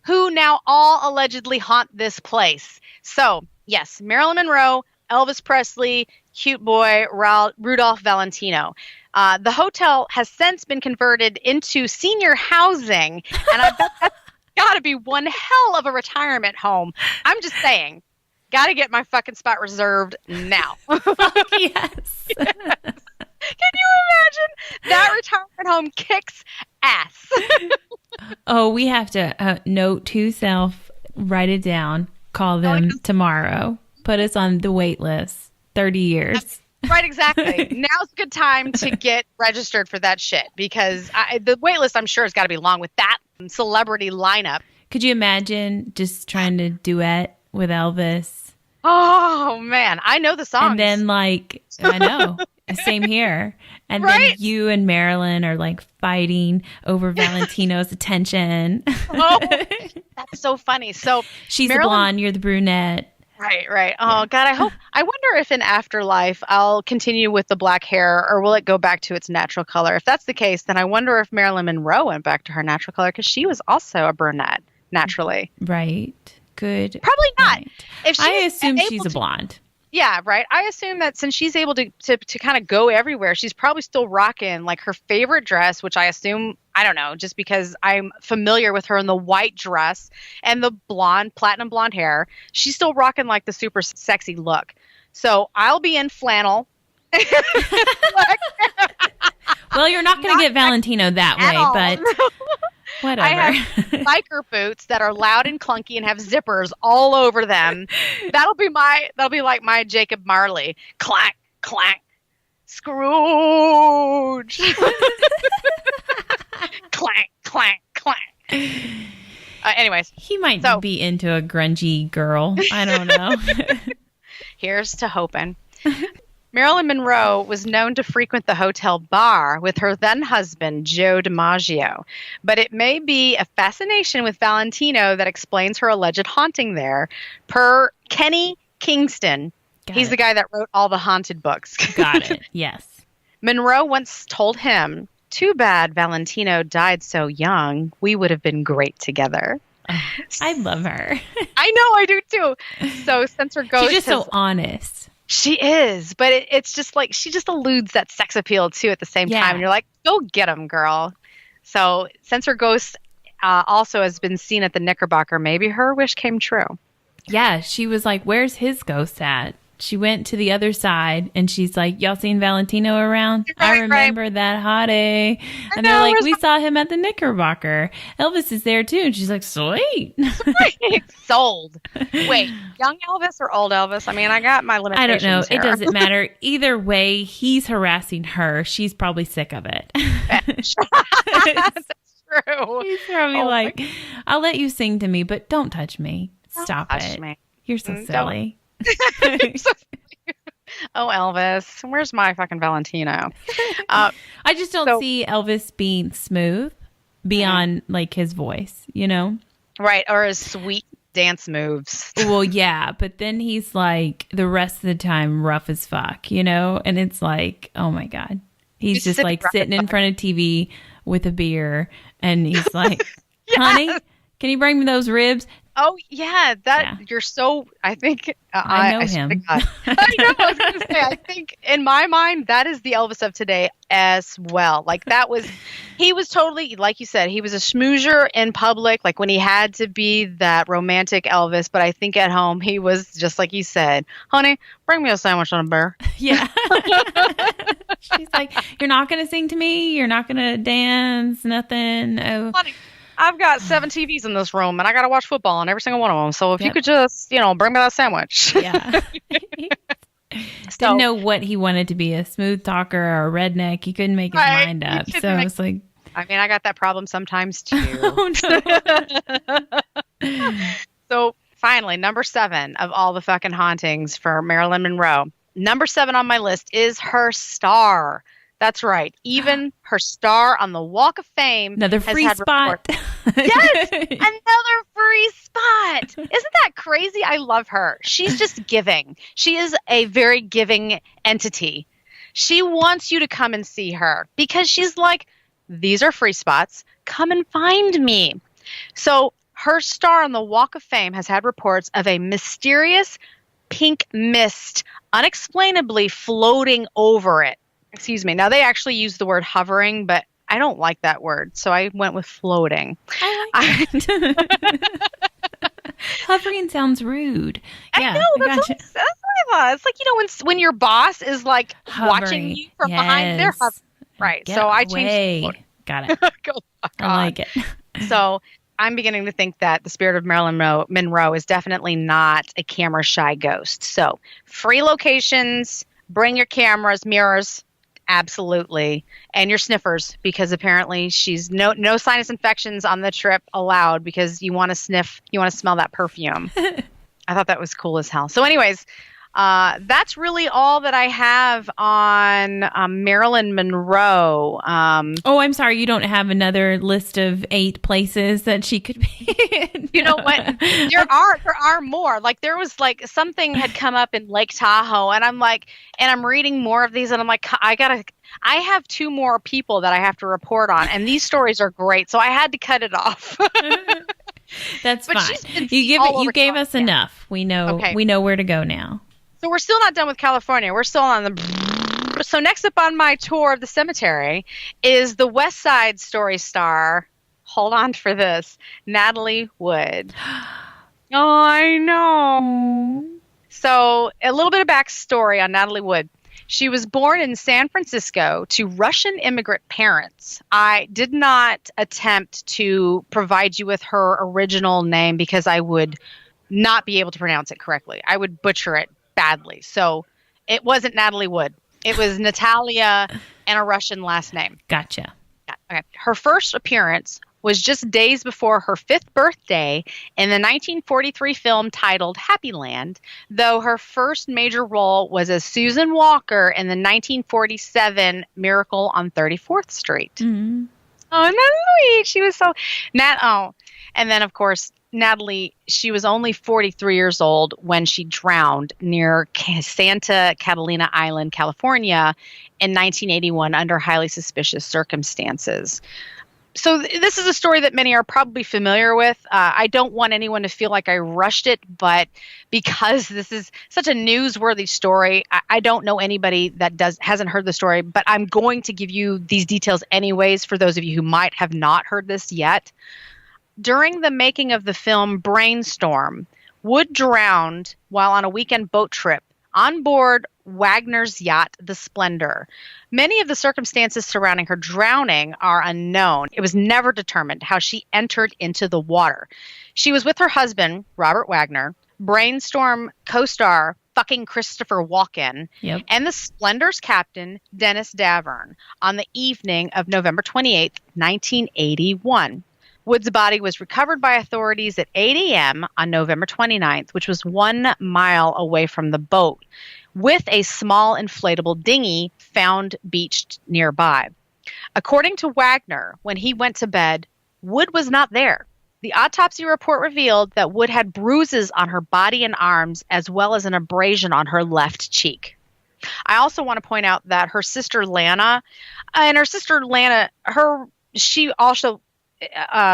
Who now all allegedly haunt this place. So, yes, Marilyn Monroe, Elvis Presley, cute boy, Rudolph Valentino. The hotel has since been converted into senior housing, and I bet that's got to be one hell of a retirement home. I'm just saying, got to get my fucking spot reserved now. Yes. Yes. Can you imagine? That retirement home kicks ass. Oh, we have to note to self, write it down, call them tomorrow, put us on the wait list, 30 years. Right, exactly. Now's a good time to get registered for that shit because the wait list, I'm sure, has got to be long with that celebrity lineup. Could you imagine just trying to duet with Elvis? Oh, man. I know the songs. And then, I know. Same here. And then you and Marilyn are fighting over Valentino's attention. Oh, that's so funny. So she's the blonde, you're the brunette. Right. Oh, God, I wonder if in afterlife I'll continue with the black hair or will it go back to its natural color? If that's the case, then I wonder if Marilyn Monroe went back to her natural color because she was also a brunette naturally. Right. Good. Probably not. Right. I assume she's a blonde. Yeah, right. I assume that since she's able to kind of go everywhere, she's probably still rocking her favorite dress, which I assume, I don't know, just because I'm familiar with her in the white dress and the platinum blonde hair. She's still rocking the super sexy look. So I'll be in flannel. Well, you're not going to get Valentino that way, but whatever. I have biker boots that are loud and clunky and have zippers all over them. That'll be like my Jacob Marley. Clank, clank. Scrooge. Clank, clank, clank. Anyways. He might be into a grungy girl. I don't know. Here's to hoping. Marilyn Monroe was known to frequent the hotel bar with her then husband, Joe DiMaggio. But it may be a fascination with Valentino that explains her alleged haunting there. Per Kenny Kingston, he's the guy that wrote all the haunted books. Got it. Yes. Monroe once told him, "Too bad Valentino died so young. We would have been great together." I love her. I know, I do too. So since her ghost, she's just so honest. She is, but it's just like she just eludes that sex appeal too at the same time. And you're like, go get him, girl. So since her ghost also has been seen at the Knickerbocker, maybe her wish came true. Yeah, she was like, "Where's his ghost at?" She went to the other side, and she's like, "Y'all seen Valentino around? I remember that hottie." And they're like, "We saw him at the Knickerbocker. Elvis is there, too." And she's like, "Sweet." Sold. Wait, young Elvis or old Elvis? I mean, I got my limitations. I don't know. Here. It doesn't matter. Either way, he's harassing her. She's probably sick of it. That's true. He's probably like, "I'll let you sing to me, but don't touch me. Stop touch it. Me. You're so silly." Oh, Elvis, where's my fucking Valentino? I just don't see Elvis being smooth beyond like his voice, you know? Right, or his sweet dance moves. Well, yeah, but then he's like the rest of the time rough as fuck, you know? And it's like, oh my God. He's just like sitting in front of TV with a beer and he's like, "Honey, can you bring me those ribs?" Oh, yeah, you're so, I think. I know him. I know, I was going to say, I think in my mind, that is the Elvis of today as well. Like he was totally, like you said, he was a schmoozer in public, like when he had to be that romantic Elvis. But I think at home, he was just like you said, "Honey, bring me a sandwich on a bear." Yeah. She's like, "You're not going to sing to me? You're not going to dance? Nothing? Oh. Honey, I've got 7 TVs in this room, and I got to watch football on every single one of them. So if you could just, bring me that sandwich." Yeah. Didn't know what he wanted to be, a smooth talker or a redneck. He couldn't make his mind up. So I was like... I mean, I got that problem sometimes, too. Oh, no. So finally, number 7 of all the fucking hauntings for Marilyn Monroe. Number 7 on my list is her star. That's right. Even her star on the Walk of Fame. Another free spot. Yes, another free spot. Isn't that crazy? I love her. She's just giving. She is a very giving entity. She wants you to come and see her because she's like, "These are free spots. Come and find me." So her star on the Walk of Fame has had reports of a mysterious pink mist unexplainably floating over it. Excuse me. Now, they actually use the word hovering, but I don't like that word, so I went with floating. I like it. Hovering sounds rude. Yeah, I know. That's what I thought. It's like, when your boss is like hovering. Watching you from behind, they're hovering. Right. Get so I away. changed. Got it. Go fuck I on. like it. So I'm beginning to think that the spirit of Marilyn Monroe is definitely not a camera shy ghost. So free locations, bring your cameras, mirrors. Absolutely. And your sniffers, because apparently she's no sinus infections on the trip allowed because you want to smell that perfume. I thought that was cool as hell. So anyways, that's really all that I have on Marilyn Monroe. Oh, I'm sorry. You don't have another list of 8 places that she could be in. You know what? There are more. Like there was like something had come up in Lake Tahoe, and I'm reading more of these, and I'm like, I have 2 more people that I have to report on, and these stories are great, so I had to cut it off. That's fine. You gave us enough. We know where to go now. So we're still not done with California. We're still on So next up on my tour of the cemetery is the West Side Story star. Hold on for this. Natalie Wood. Oh, I know. So a little bit of backstory on Natalie Wood. She was born in San Francisco to Russian immigrant parents. I did not attempt to provide you with her original name because I would not be able to pronounce it correctly. I would butcher it badly. So it wasn't Natalie Wood. It was Natalia and a Russian last name. Gotcha. Okay. Her first appearance was just days before her 5th birthday in the 1943 film titled Happy Land, though her first major role was as Susan Walker in the 1947 Miracle on 34th Street. Mm-hmm. Oh, Natalie, she was so and then of course Natalie, she was only 43 years old when she drowned near Santa Catalina Island, California in 1981 under highly suspicious circumstances. So this is a story that many are probably familiar with. I don't want anyone to feel like I rushed it, but because this is such a newsworthy story, I don't know anybody that hasn't heard the story, but I'm going to give you these details anyways for those of you who might have not heard this yet. During the making of the film Brainstorm, Wood drowned while on a weekend boat trip on board Wagner's yacht, the Splendor. Many of the circumstances surrounding her drowning are unknown. It was never determined how she entered into the water. She was with her husband, Robert Wagner, Brainstorm co-star fucking Christopher Walken, and the Splendor's captain, Dennis Davern, on the evening of November 28th, 1981. Wood's body was recovered by authorities at 8 a.m. on November 29th, which was 1 mile away from the boat, with a small inflatable dinghy found beached nearby. According to Wagner, when he went to bed, Wood was not there. The autopsy report revealed that Wood had bruises on her body and arms, as well as an abrasion on her left cheek. I also want to point out that her sister Lana, she also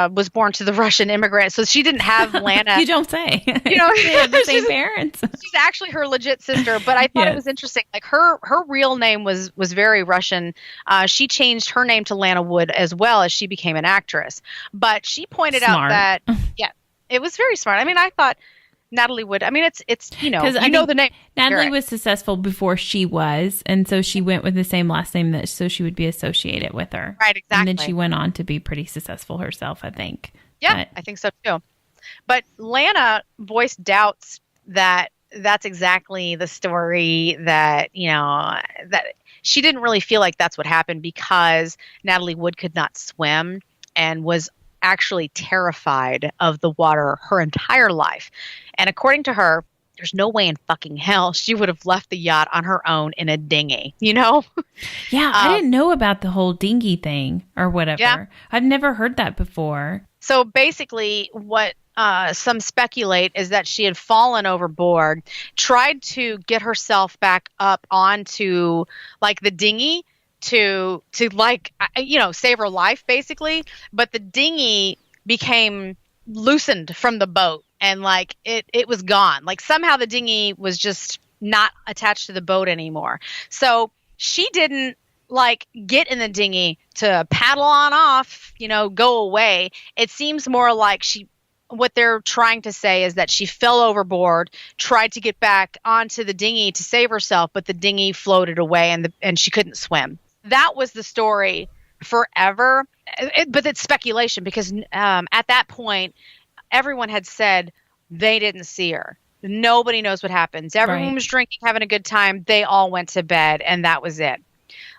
was born to the Russian immigrant, so she didn't have Lana. You don't say. You know, they have the same parents. She's actually her legit sister, but I thought it was interesting. Like her real name was very Russian. She changed her name to Lana Wood as well as she became an actress. But she pointed out that it was very smart. I mean, I thought Natalie Wood. I mean, it's you know the name. Natalie was successful before she was, and so she went with the same last name so she would be associated with her. Right, exactly. And then she went on to be pretty successful herself, I think. Yeah, I think so too. But Lana voiced doubts that that's exactly the story that that she didn't really feel like that's what happened because Natalie Wood could not swim and was actually terrified of the water her entire life. And according to her, there's no way in fucking hell she would have left the yacht on her own in a dinghy, you know? Yeah, I didn't know about the whole dinghy thing or whatever. Yeah. I've never heard that before. So basically what some speculate is that she had fallen overboard, tried to get herself back up onto like the dinghy to save her life basically, but the dinghy became loosened from the boat and like it was gone. Like somehow the dinghy was just not attached to the boat anymore. So she didn't like get in the dinghy to paddle on off, go away. It seems more like what they're trying to say is that she fell overboard, tried to get back onto the dinghy to save herself, but the dinghy floated away and she couldn't swim. That was the story forever. But it's speculation because at that point, everyone had said they didn't see her. Nobody knows what happens. Everyone was drinking, having a good time. They all went to bed, and that was it.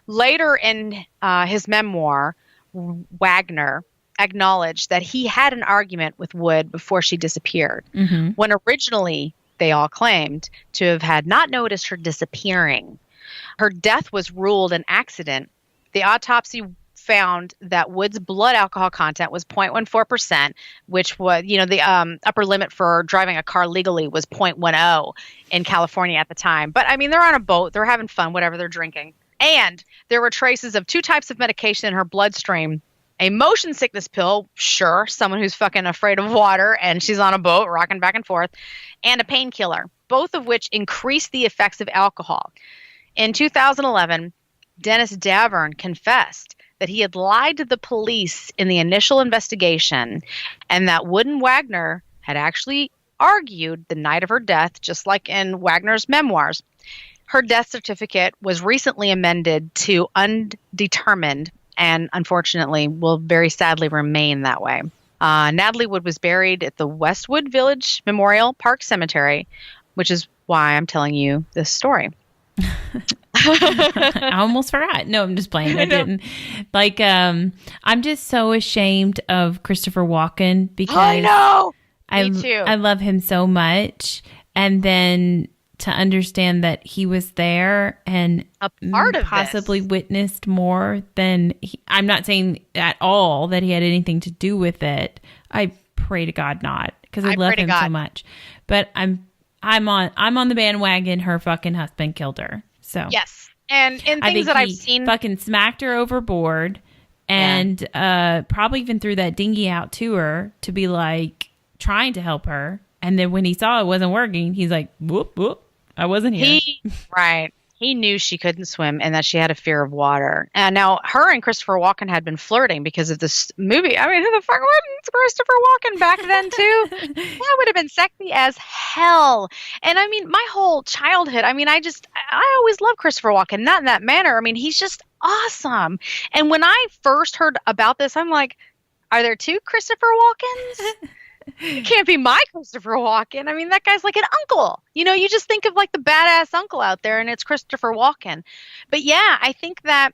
Later in his memoir, Wagner acknowledged that he had an argument with Wood before she disappeared, when originally they all claimed to have had not noticed her disappearing. Her death was ruled an accident. The autopsy found that Wood's blood alcohol content was 0.14%, which was, the upper limit for driving a car legally was 0.10 in California at the time. But I mean, they're on a boat, they're having fun, whatever they're drinking. And there were traces of 2 types of medication in her bloodstream. A motion sickness pill, sure, someone who's fucking afraid of water and she's on a boat rocking back and forth, and a painkiller, both of which increased the effects of alcohol. In 2011, Dennis Davern confessed that he had lied to the police in the initial investigation and that Wood and Wagner had actually argued the night of her death, just like in Wagner's memoirs. Her death certificate was recently amended to undetermined and unfortunately will very sadly remain that way. Natalie Wood was buried at the Westwood Village Memorial Park Cemetery, which is why I'm telling you this story. I almost forgot. No, I'm just playing. I didn't. Like, I'm just so ashamed of Christopher Walken because I know. Me too. I love him so much. And then to understand that he was there and a part of possibly witnessed more than I'm not saying at all that he had anything to do with it. I pray to God not, because I love him so much. But I'm on the bandwagon. Her fucking husband killed her. So yes, and in things that I've seen, fucking smacked her overboard, and probably even threw that dinghy out to her to be like trying to help her. And then when he saw it wasn't working, he's like, whoop, whoop, I wasn't here. Right. He knew she couldn't swim and that she had a fear of water. And now her and Christopher Walken had been flirting because of this movie. I mean, who the fuck wouldn't Christopher Walken back then too? That would have been sexy as hell. And I mean, my whole childhood, I mean, I always loved Christopher Walken, not in that manner. I mean, he's just awesome. And when I first heard about this, I'm like, are there two Christopher Walkens? It can't be my Christopher Walken. I mean, that guy's like an uncle. You know, you just think of like the badass uncle out there, and it's Christopher Walken. But yeah, I think that,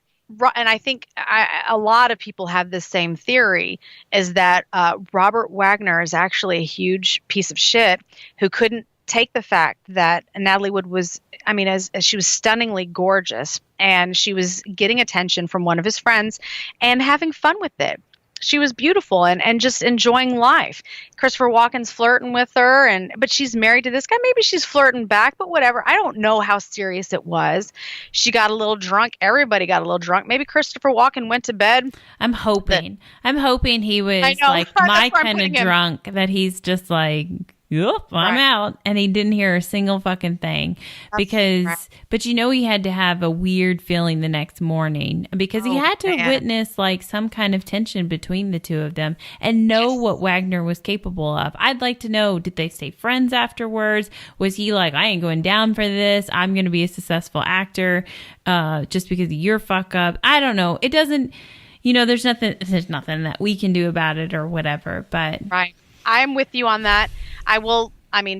and I think a lot of people have this same theory, is that Robert Wagner is actually a huge piece of shit who couldn't take the fact that Natalie Wood was, I mean, as she was stunningly gorgeous, and she was getting attention from one of his friends and having fun with it. She was beautiful and just enjoying life. Christopher Walken's flirting with her, but she's married to this guy. Maybe she's flirting back, but whatever. I don't know how serious it was. She got a little drunk. Everybody got a little drunk. Maybe Christopher Walken went to bed. I'm hoping he was like my kind of drunk, that he's just like, yep, I'm out. And he didn't hear a single fucking thing. But you know, he had to have a weird feeling the next morning because he had to witness like some kind of tension between the two of them and know what Wagner was capable of. I'd like to know, did they stay friends afterwards? Was he like, I ain't going down for this. I'm going to be a successful actor just because of your fuck up. I don't know. It doesn't, you know, there's nothing that we can do about it or whatever, but. Right. I'm with you on that. I will,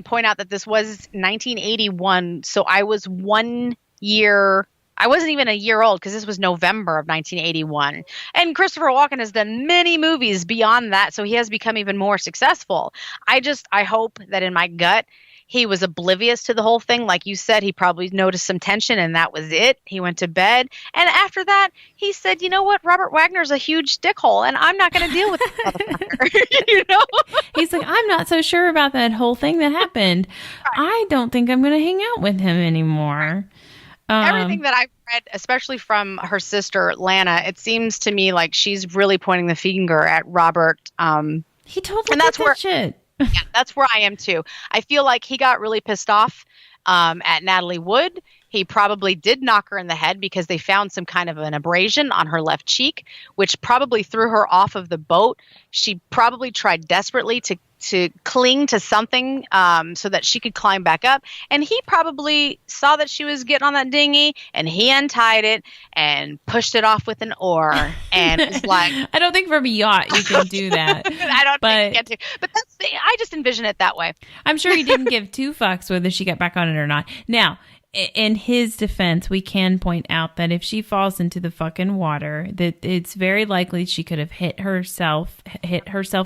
point out that this was 1981, so I was 1 year. I wasn't even a year old because this was November of 1981. And Christopher Walken has done many movies beyond that, so he has become even more successful. I hope that in my gut, he was oblivious to the whole thing. Like you said, he probably noticed some tension and that was it. He went to bed. And after that, he said, you know what? Robert Wagner's a huge dickhole and I'm not going to deal with this motherfucker. You know? He's like, I'm not so sure about that whole thing that happened. I don't think I'm going to hang out with him anymore. Everything that I've read, especially from her sister, Lange, it seems to me like she's really pointing the finger at Robert. He totally did that shit. Yeah, that's where I am too. I feel like he got really pissed off at Natalie Wood. He probably did knock her in the head because they found some kind of an abrasion on her left cheek, which probably threw her off of the boat. She probably tried desperately to cling to something so that she could climb back up. And he probably saw that she was getting on that dinghy and he untied it and pushed it off with an oar. And it was like, I don't think from a yacht you can do that. I don't think you can do. But I just envision it that way. I'm sure he didn't give two fucks whether she got back on it or not. Now, in his defense, we can point out that if she falls into the fucking water, that it's very likely she could have hit herself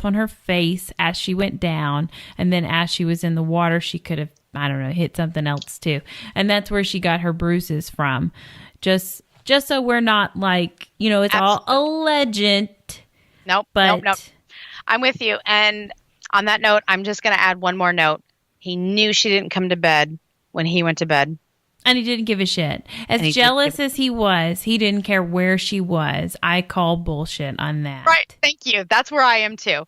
on her face as she went down. And then as she was in the water, she could have, I don't know, hit something else too. And that's where she got her bruises from. Just so we're not like, you know, it's Absolutely. All alleged. Nope. I'm with you. And on that note, I'm just going to add one more note. He knew she didn't come to bed when he went to bed. And he didn't give a shit. As jealous as he was, he didn't care where she was. I call bullshit on that. Right. Thank you. That's where I am too.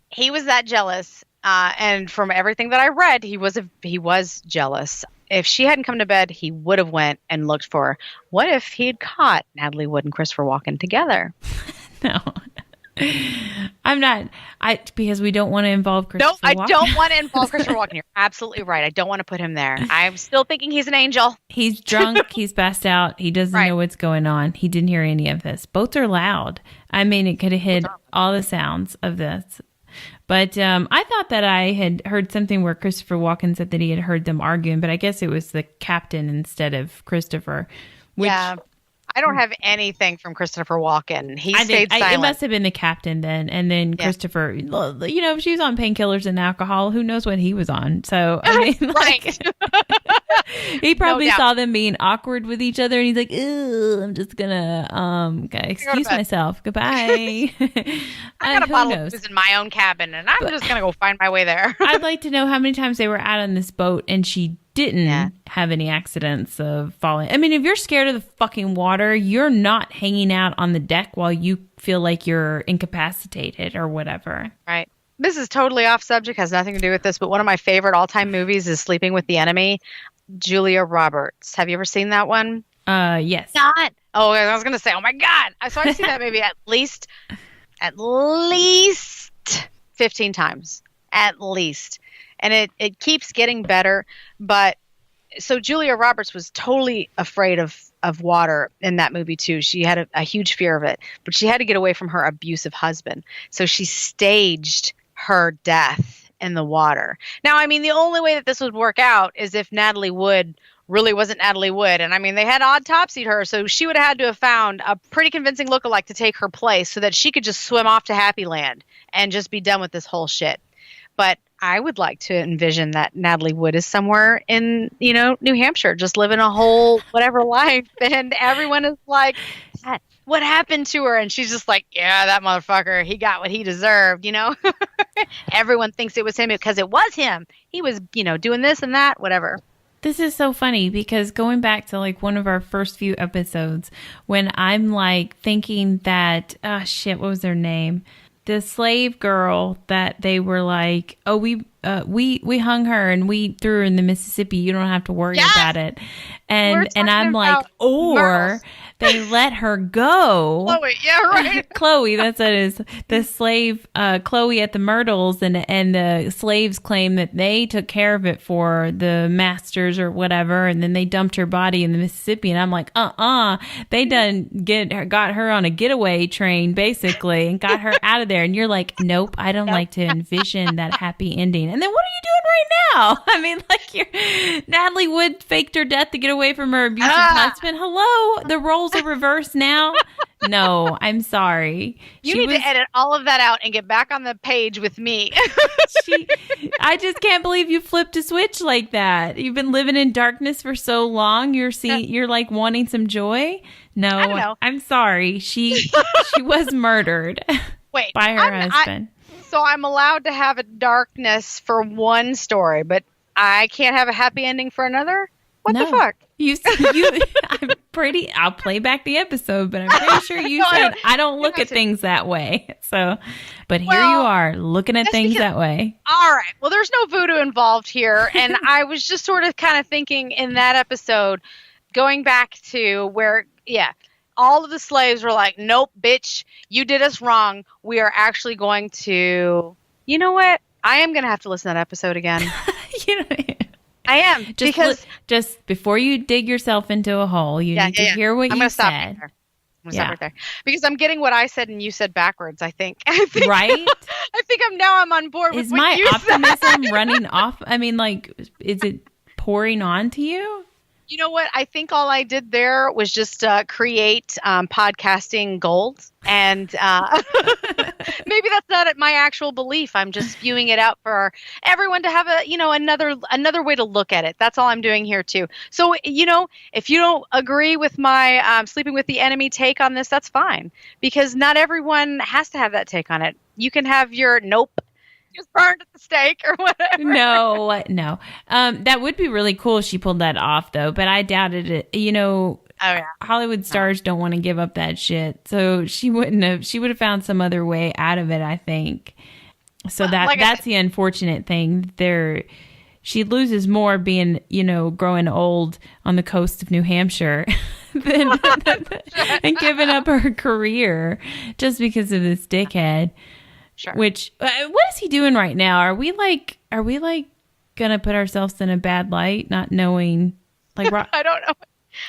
He was that jealous. And from everything that I read, he was jealous. If she hadn't come to bed, he would have went and looked for her. What if he'd caught Natalie Wood and Christopher Walken together? No. I'm not. Because we don't want to involve Christopher Walken. No, I don't want to involve Christopher Walken. You're absolutely right. I don't want to put him there. I'm still thinking he's an angel. He's drunk. He's passed out. He doesn't know what's going on. He didn't hear any of this. Boats are loud. I mean, it could have hid all the sounds of this. But I thought that I had heard something where Christopher Walken said that he had heard them arguing, but I guess it was the captain instead of Christopher. Yeah. I don't have anything from Christopher Walken. He stayed silent. It must have been the captain then. And then Christopher, she was on painkillers and alcohol. Who knows what he was on? So, I mean, right. He probably saw them being awkward with each other and he's like, "Ew, I'm just gonna excuse myself. Goodbye." I got a bottle of booze in my own cabin and I'm just gonna go find my way there. I'd like to know how many times they were out on this boat and she didn't have any accidents of falling. I mean, if you're scared of the fucking water, you're not hanging out on the deck while you feel like you're incapacitated or whatever. Right. This is totally off subject, has nothing to do with this, but one of my favorite all-time movies is Sleeping with the Enemy. Julia Roberts. Have you ever seen that one? Yes. Not. Oh, I was going to say, oh my God. So I've seen that maybe at least 15 times. At least. And it keeps getting better. But so Julia Roberts was totally afraid of water in that movie too. She had a huge fear of it, but she had to get away from her abusive husband. So she staged her death in the water. Now, I mean, the only way that this would work out is if Natalie Wood really wasn't Natalie Wood. And I mean, they had autopsied her. So she would have had to have found a pretty convincing lookalike to take her place so that she could just swim off to Happy Land and just be done with this whole shit. But I would like to envision that Natalie Wood is somewhere in, New Hampshire, just living a whole whatever life. And everyone is like, what happened to her? And she's just like, yeah, that motherfucker, he got what he deserved, Everyone thinks it was him because it was him. He was, doing this and that, whatever. This is so funny because going back to like one of our first few episodes when I'm like thinking that, what was their name? The slave girl that they were like, oh, we hung her and we threw her in the Mississippi. You don't have to worry about it. And I'm like, or they let her go. Chloe, yeah, right. Chloe, that's what it is. The slave, Chloe at the Myrtles, and the slaves claim that they took care of it for the masters or whatever, and then they dumped her body in the Mississippi. And I'm like, they got her on a getaway train basically and got her out of there. And you're like, nope, I don't like to envision that happy ending. And then what are you doing right now? I mean, like Natalie Wood faked her death to get away from her abusive husband. Hello, the roles are reversed now. No, I'm sorry. You need to edit all of that out and get back on the page with me. I just can't believe you flipped a switch like that. You've been living in darkness for so long. You're like wanting some joy. No, I don't know. I'm sorry. She was murdered by her husband. So I'm allowed to have a darkness for one story, but I can't have a happy ending for another? What the fuck? I'll play back the episode, but I'm pretty sure you said I don't look at things that way. So, but here you are looking at things that way. All right. Well, there's no voodoo involved here. And I was just sort of kind of thinking in that episode, going back to where, all of the slaves were like, nope, bitch, you did us wrong. We are actually going to, you know what? I am going to have to listen to that episode again. I am. Just before you dig yourself into a hole, you need to hear what you said. I'm going to stop right there. Because I'm getting what I said and you said backwards, I think. Right? I think I'm on board with what you said. Is my optimism running off? I mean, like, is it pouring on to you? You know what? I think all I did there was just create podcasting gold. And maybe that's not my actual belief. I'm just spewing it out for everyone to have another way to look at it. That's all I'm doing here too. So, if you don't agree with my Sleeping with the Enemy take on this, that's fine. Because not everyone has to have that take on it. You can have your nope. Just burned at the stake or whatever. No. That would be really cool if she pulled that off, though. But I doubted it. Hollywood stars don't want to give up that shit. So she wouldn't have. She would have found some other way out of it, I think. So that's the unfortunate thing. She loses more being, growing old on the coast of New Hampshire than and giving up her career just because of this dickhead. Sure. Which what is he doing right now? Are we like gonna put ourselves in a bad light, not knowing? Like I don't know.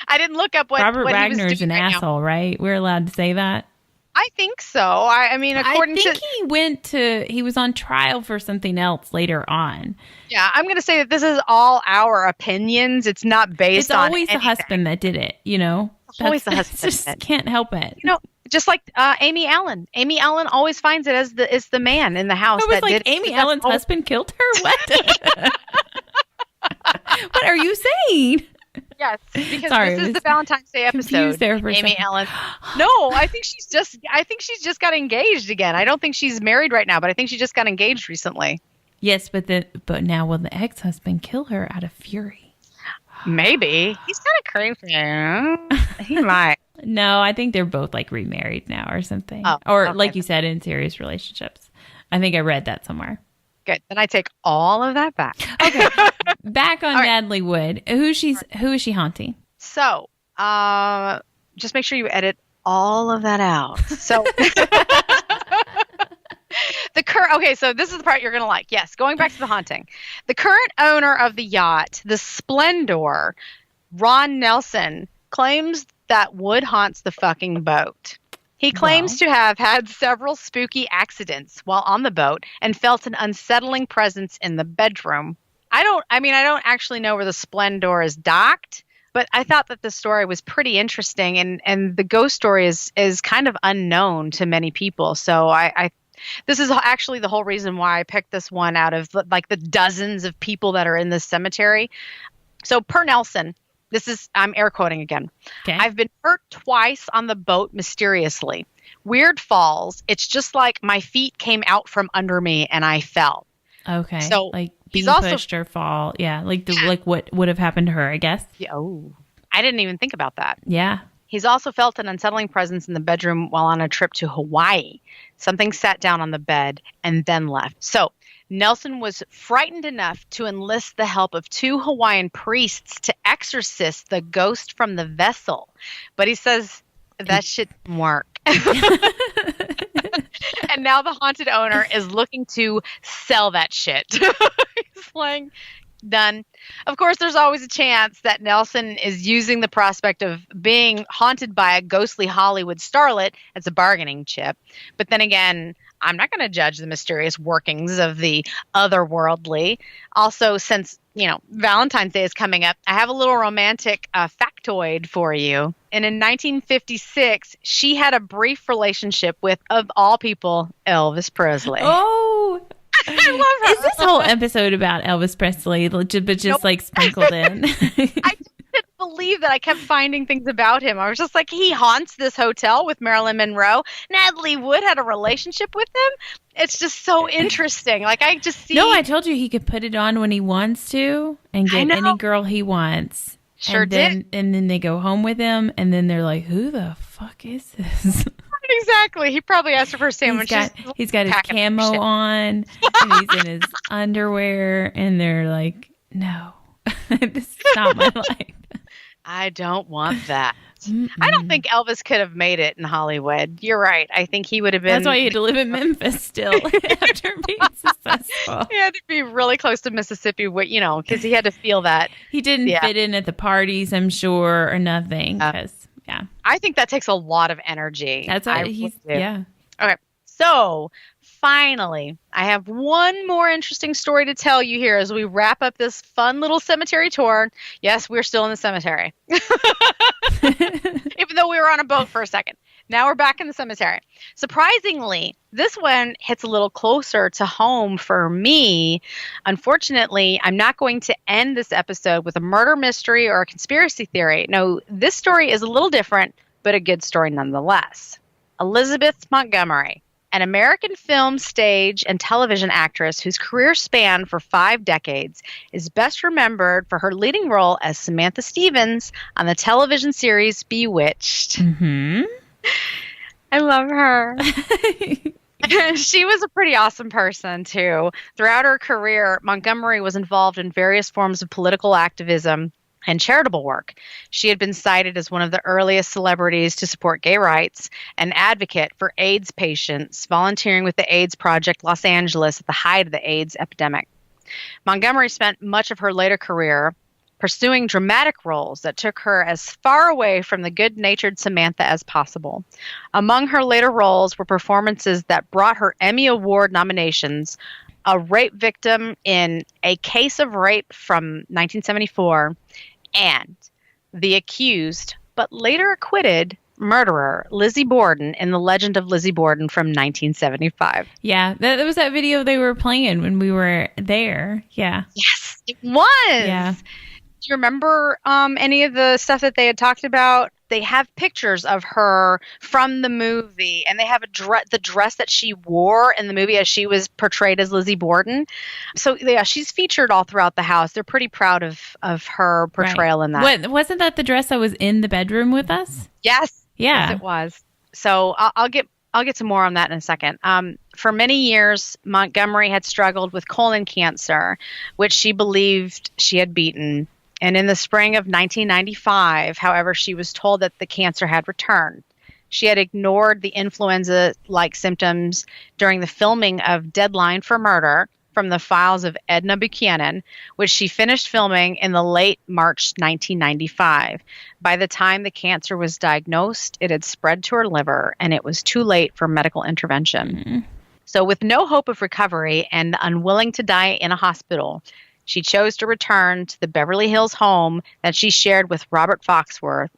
I didn't look up what Robert what Wagner's he was doing an asshole, right? We're allowed to say that. I think so. I mean, according I think he was on trial for something else later on. Yeah, I'm going to say that this is all our opinions. It's not based on It's always the husband that did it, you know? It's always the husband. Just can't help it. You know, just like Amy Allen. Amy Allen always finds it as the man in the house I was that like, did Amy Allen's husband killed her? What? What are you saying? Yes, because this is the Valentine's Day episode. There for Amy Allen. No, I think she's just got engaged again. I don't think she's married right now, but I think she just got engaged recently. Yes, but now will the ex-husband kill her out of fury? Maybe. He's kind of crazy. He might. No, I think they're both like remarried now or something. Oh, or okay. like you said, in serious relationships. I think I read that somewhere. Good. Then I take all of that back. Okay. Back on Natalie Wood. Who is she haunting? So, just make sure you edit all of that out. So so this is the part you're going to like. Yes, going back to the haunting. The current owner of the yacht, the Splendor, Ron Nelson, claims that Wood haunts the fucking boat. He claims to have had several spooky accidents while on the boat and felt an unsettling presence in the bedroom. I don't actually know where the Splendor is docked, but I thought that the story was pretty interesting, and the ghost story is kind of unknown to many people. So this is actually the whole reason why I picked this one out of like the dozens of people that are in this cemetery. So per Nelson, I'm air quoting again. Okay. I've been hurt twice on the boat mysteriously. Weird falls. It's just like my feet came out from under me and I fell. Okay. So like being pushed or fall. Yeah. Like what would have happened to her, I guess. Yeah, I didn't even think about that. Yeah. He's also felt an unsettling presence in the bedroom while on a trip to Hawaii. Something sat down on the bed and then left. So Nelson was frightened enough to enlist the help of 2 Hawaiian priests to exorcist the ghost from the vessel. But he says that shit didn't work. And now the haunted owner is looking to sell that shit. He's like, done. Of course, there's always a chance that Nelson is using the prospect of being haunted by a ghostly Hollywood starlet as a bargaining chip. But then again, I'm not going to judge the mysterious workings of the otherworldly. Also, since, Valentine's Day is coming up, I have a little romantic factoid for you. And in 1956, she had a brief relationship with, of all people, Elvis Presley. Oh, I love her. Is this whole episode about Elvis Presley, but just like sprinkled in? I didn't believe that I kept finding things about him. I was just like, he haunts this hotel with Marilynn Monroe. Natalie Wood had a relationship with him. It's just so interesting. Like, I just see. No, I told you he could put it on when he wants to and get any girl he wants. Sure did. And then they go home with him, and then they're like, who the fuck is this? Exactly. He probably asked her for a sandwich. He's got his camo on, and he's in his underwear, and they're like, no, this is not my life. I don't want that. I don't think Elvis could have made it in Hollywood. You're right. I think he would have been. That's why he had to live in Memphis still after being successful. He had to be really close to Mississippi, because he had to feel that. He didn't fit in at the parties, I'm sure, or nothing. Yeah. I think that takes a lot of energy. That's why yeah. Okay. So finally, I have one more interesting story to tell you here as we wrap up this fun little cemetery tour. Yes, we're still in the cemetery. Even though we were on a boat for a second. Now we're back in the cemetery. Surprisingly, this one hits a little closer to home for me. Unfortunately, I'm not going to end this episode with a murder mystery or a conspiracy theory. No, this story is a little different, but a good story nonetheless. Elizabeth Montgomery, an American film, stage, and television actress whose career spanned for 5 decades, is best remembered for her leading role as Samantha Stevens on the television series Bewitched. Mm-hmm. I love her. She was a pretty awesome person, too. Throughout her career, Montgomery was involved in various forms of political activism and charitable work. She had been cited as one of the earliest celebrities to support gay rights, an advocate for AIDS patients, volunteering with the AIDS Project Los Angeles at the height of the AIDS epidemic. Montgomery spent much of her later career pursuing dramatic roles that took her as far away from the good-natured Samantha as possible. Among her later roles were performances that brought her Emmy Award nominations, a rape victim in A Case of Rape from 1974, and the accused, but later acquitted, murderer Lizzie Borden in The Legend of Lizzie Borden from 1975. Yeah, that was that video they were playing when we were there. Yeah. Yes, it was. Yeah. Do you remember any of the stuff that they had talked about? They have pictures of her from the movie, and they have the dress that she wore in the movie as she was portrayed as Lizzie Borden. So, yeah, she's featured all throughout the house. They're pretty proud of her portrayal in that. Wasn't that the dress that was in the bedroom with us? Yes. Yeah. Yes, it was. So I'll get some more on that in a second. For many years, Montgomery had struggled with colon cancer, which she believed she had beaten. And in the spring of 1995, however, she was told that the cancer had returned. She had ignored the influenza-like symptoms during the filming of Deadline for Murder from the files of Edna Buchanan, which she finished filming in the late March 1995. By the time the cancer was diagnosed, it had spread to her liver, and it was too late for medical intervention. Mm-hmm. So with no hope of recovery and unwilling to die in a hospital, she chose to return to the Beverly Hills home that she shared with Robert Foxworth.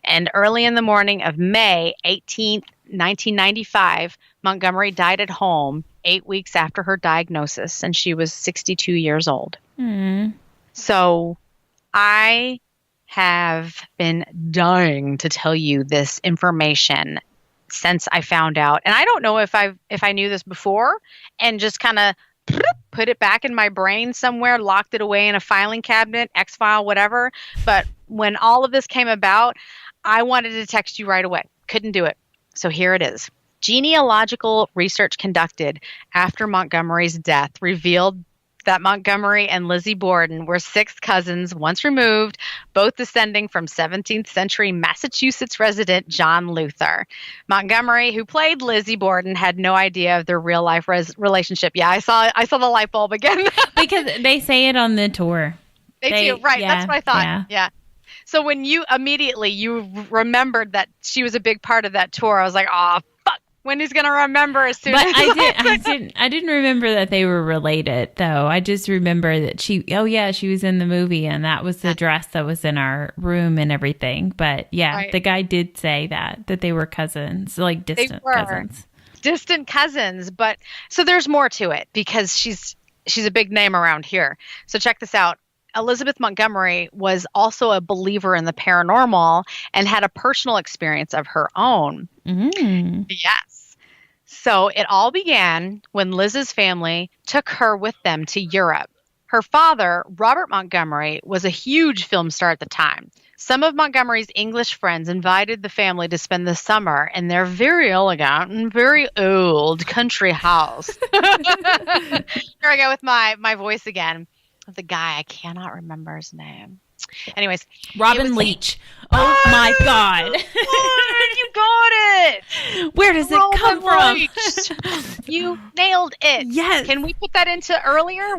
And early in the morning of May 18th, 1995, Montgomery died at home 8 weeks after her diagnosis, and she was 62 years old. Mm. So I have been dying to tell you this information since I found out. And I don't know if I knew this before and just kind of put it back in my brain somewhere, locked it away in a filing cabinet, X-file, whatever. But when all of this came about, I wanted to text you right away. Couldn't do it. So here it is. Genealogical research conducted after Montgomery's death revealed that Montgomery and Lizzie Borden were sixth cousins, once removed, both descending from 17th century Massachusetts resident John Luther. Montgomery, who played Lizzie Borden, had no idea of their real life relationship. Yeah, I saw the light bulb again. Because they say it on the tour. They do, right? Yeah, that's what I thought. Yeah. Yeah. So when you remembered that she was a big part of that tour, I was like, oh, fuck. Wendy's gonna remember as soon as I didn't remember that they were related though. I just remember that she was in the movie and that was the dress that was in our room and everything. But yeah, right. The guy did say that they were cousins, like distant cousins. Distant cousins, but so there's more to it because she's a big name around here. So check this out. Elizabeth Montgomery was also a believer in the paranormal and had a personal experience of her own. Mm. Yes. So it all began when Liz's family took her with them to Europe. Her father, Robert Montgomery, was a huge film star at the time. Some of Montgomery's English friends invited the family to spend the summer in their very elegant and very old country house. Here I go with my voice again. The guy, I cannot remember his name. Anyways. Robin Leach. Oh my God. You got it. Where does it come from? You nailed it. Yes. Can we put that into earlier?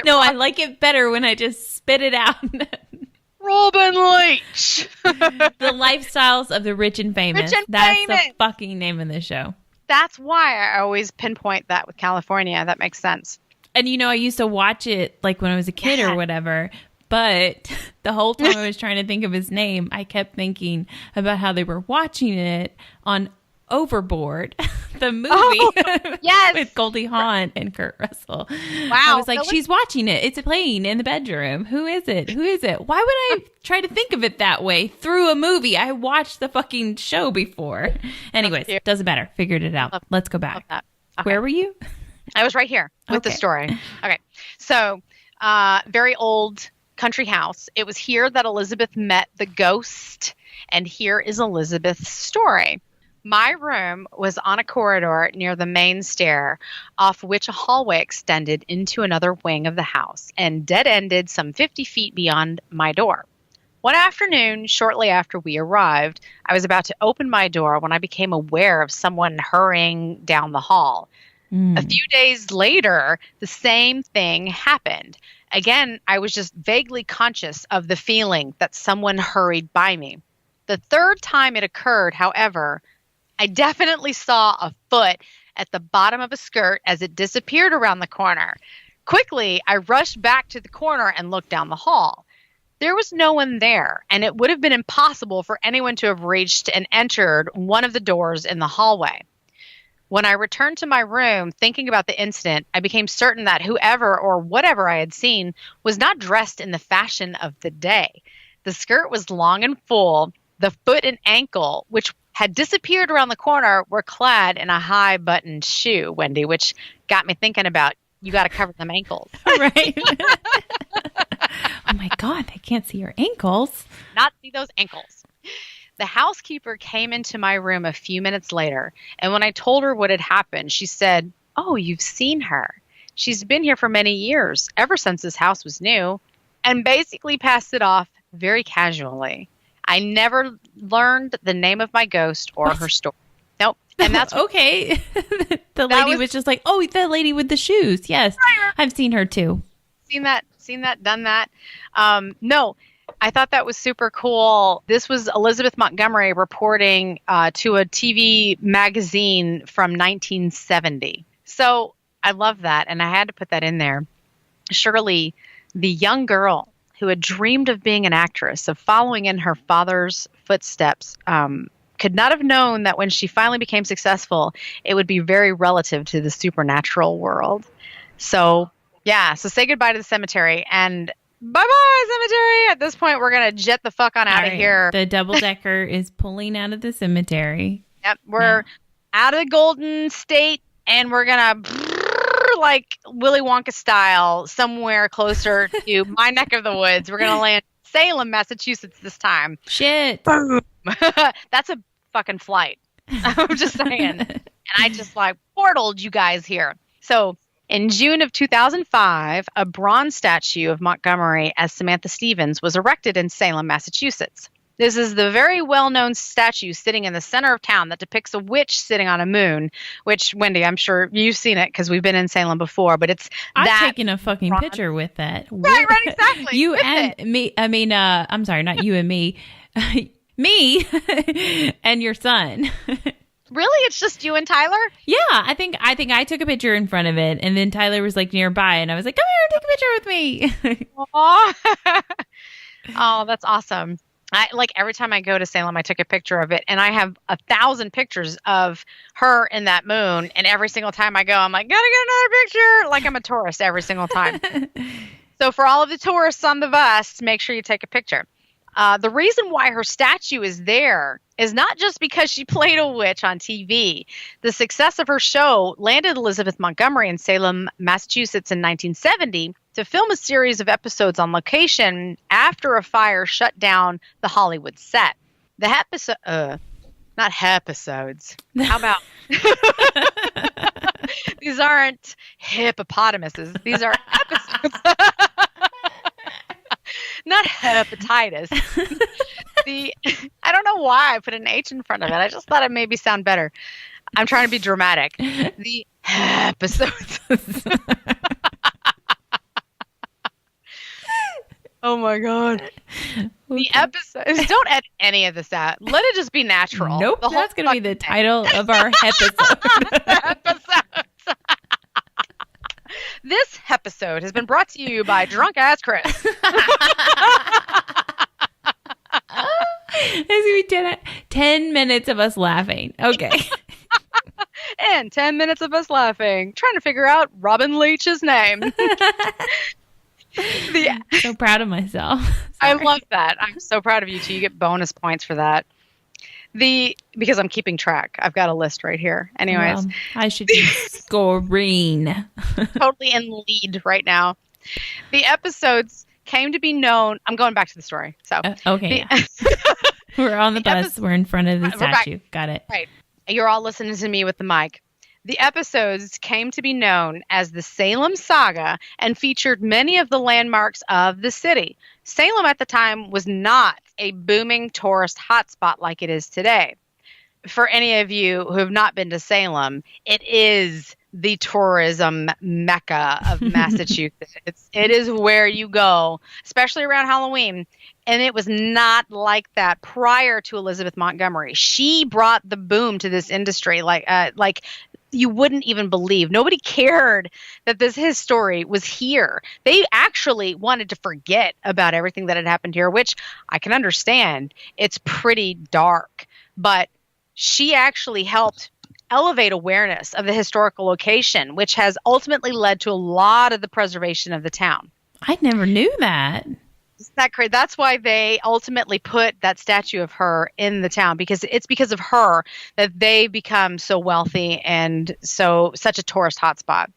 No, I like it better when I just spit it out. Robin Leach. The Lifestyles of the Rich and Famous. That's the fucking name of the show. That's why I always pinpoint that with California. That makes sense. And, I used to watch it like when I was a kid or whatever, but the whole time I was trying to think of his name, I kept thinking about how they were watching it on Overboard, the movie. Oh, yes. With Goldie Hawn and Kurt Russell. Wow. I was like, she's watching it. It's playing in the bedroom. Who is it? Why would I try to think of it that way through a movie? I watched the fucking show before. Anyways, doesn't matter. Figured it out. Let's go back. Okay. Where were you? I was right here with the story. Okay. So, very old country house. It was here that Elizabeth met the ghost, and here is Elizabeth's story. My room was on a corridor near the main stair, off which a hallway extended into another wing of the house and dead-ended some 50 feet beyond my door. One afternoon, shortly after we arrived, I was about to open my door when I became aware of someone hurrying down the hall. A few days later, the same thing happened. Again, I was just vaguely conscious of the feeling that someone hurried by me. The third time it occurred, however, I definitely saw a foot at the bottom of a skirt as it disappeared around the corner. Quickly, I rushed back to the corner and looked down the hall. There was no one there, and it would have been impossible for anyone to have reached and entered one of the doors in the hallway. When I returned to my room, thinking about the incident, I became certain that whoever or whatever I had seen was not dressed in the fashion of the day. The skirt was long and full. The foot and ankle, which had disappeared around the corner, were clad in a high-buttoned shoe, Wendy, which got me thinking about you got to cover them ankles. Right. Oh, my God. I can't see your ankles. Not see those ankles. The housekeeper came into my room a few minutes later, and when I told her what had happened, she said, "Oh, you've seen her. She's been here for many years, ever since this house was new," and basically passed it off very casually. I never learned the name of my ghost or her story. Nope. And that's okay. The lady was just like, "Oh, the lady with the shoes. Yes, I've seen her too. Seen that, done that." No, I thought that was super cool. This was Elizabeth Montgomery reporting to a TV magazine from 1970. So I love that, and I had to put that in there. Shirley, the young girl who had dreamed of being an actress, of following in her father's footsteps, could not have known that when she finally became successful, it would be very relative to the supernatural world. So, yeah, so say goodbye to the cemetery, and bye-bye, cemetery. At this point, we're going to jet the fuck on out of here. The double-decker is pulling out of the cemetery. Yep, we're out of the Golden State, and we're going to, like Willy Wonka style, somewhere closer to my neck of the woods. We're going to land in Salem, Massachusetts this time. Shit. Boom. That's a fucking flight. I'm just saying. And I just portaled you guys here. So in June of 2005, a bronze statue of Montgomery as Samantha Stevens was erected in Salem, Massachusetts. This is the very well-known statue sitting in the center of town that depicts a witch sitting on a moon, which, Wendy, I'm sure you've seen it because we've been in Salem before, but it's I've taken a fucking picture with that. Right, exactly. You and me, I mean, I'm sorry, not you and me. Me and your son. Really? It's just you and Tyler? Yeah, I think I took a picture in front of it, and then Tyler was nearby, and I was like, "Come here, take a picture with me." Oh, that's awesome. Every time I go to Salem, I take a picture of it, and I have 1,000 pictures of her in that moon, and every single time I go, I'm like, "Gotta get another picture," like I'm a tourist every single time. So for all of the tourists on the bus, make sure you take a picture. The reason why her statue is there is not just because she played a witch on TV. The success of her show landed Elizabeth Montgomery in Salem, Massachusetts in 1970 to film a series of episodes on location after a fire shut down the Hollywood set. The episode, not episodes. How about these aren't hippopotamuses. These are episodes. Not hepatitis. I don't know why I put an H in front of it. I just thought it made me sound better. I'm trying to be dramatic. The episodes. Oh my God. The episodes. Don't edit any of this out. Let it just be natural. Nope. That's going to be the title of our episode. Episodes. This episode has been brought to you by Drunk Ass Chris. It's going to be 10 minutes of us laughing. Okay. And 10 minutes of us laughing, trying to figure out Robin Leach's name. So proud of myself. I love that. I'm so proud of you too. You get bonus points for that. Because I'm keeping track. I've got a list right here. Anyways. Well, I should be scoring. Totally in lead right now. The episodes came to be known. I'm going back to the story. So okay. We're on the bus. We're in front of the statue. Got it. Right. You're all listening to me with the mic. The episodes came to be known as the Salem Saga and featured many of the landmarks of the city. Salem at the time was not a booming tourist hotspot like it is today. For any of you who have not been to Salem, it is the tourism mecca of Massachusetts. It is where you go, especially around Halloween. And it was not like that prior to Elizabeth Montgomery. She brought the boom to this industry like you wouldn't even believe. Nobody cared that his story was here. They actually wanted to forget about everything that had happened here, which I can understand. It's pretty dark. But she actually helped elevate awareness of the historical location, which has ultimately led to a lot of the preservation of the town. I never knew that. Isn't that crazy? That's why they ultimately put that statue of her in the town, because it's because of her that they become so wealthy and such a tourist hotspot.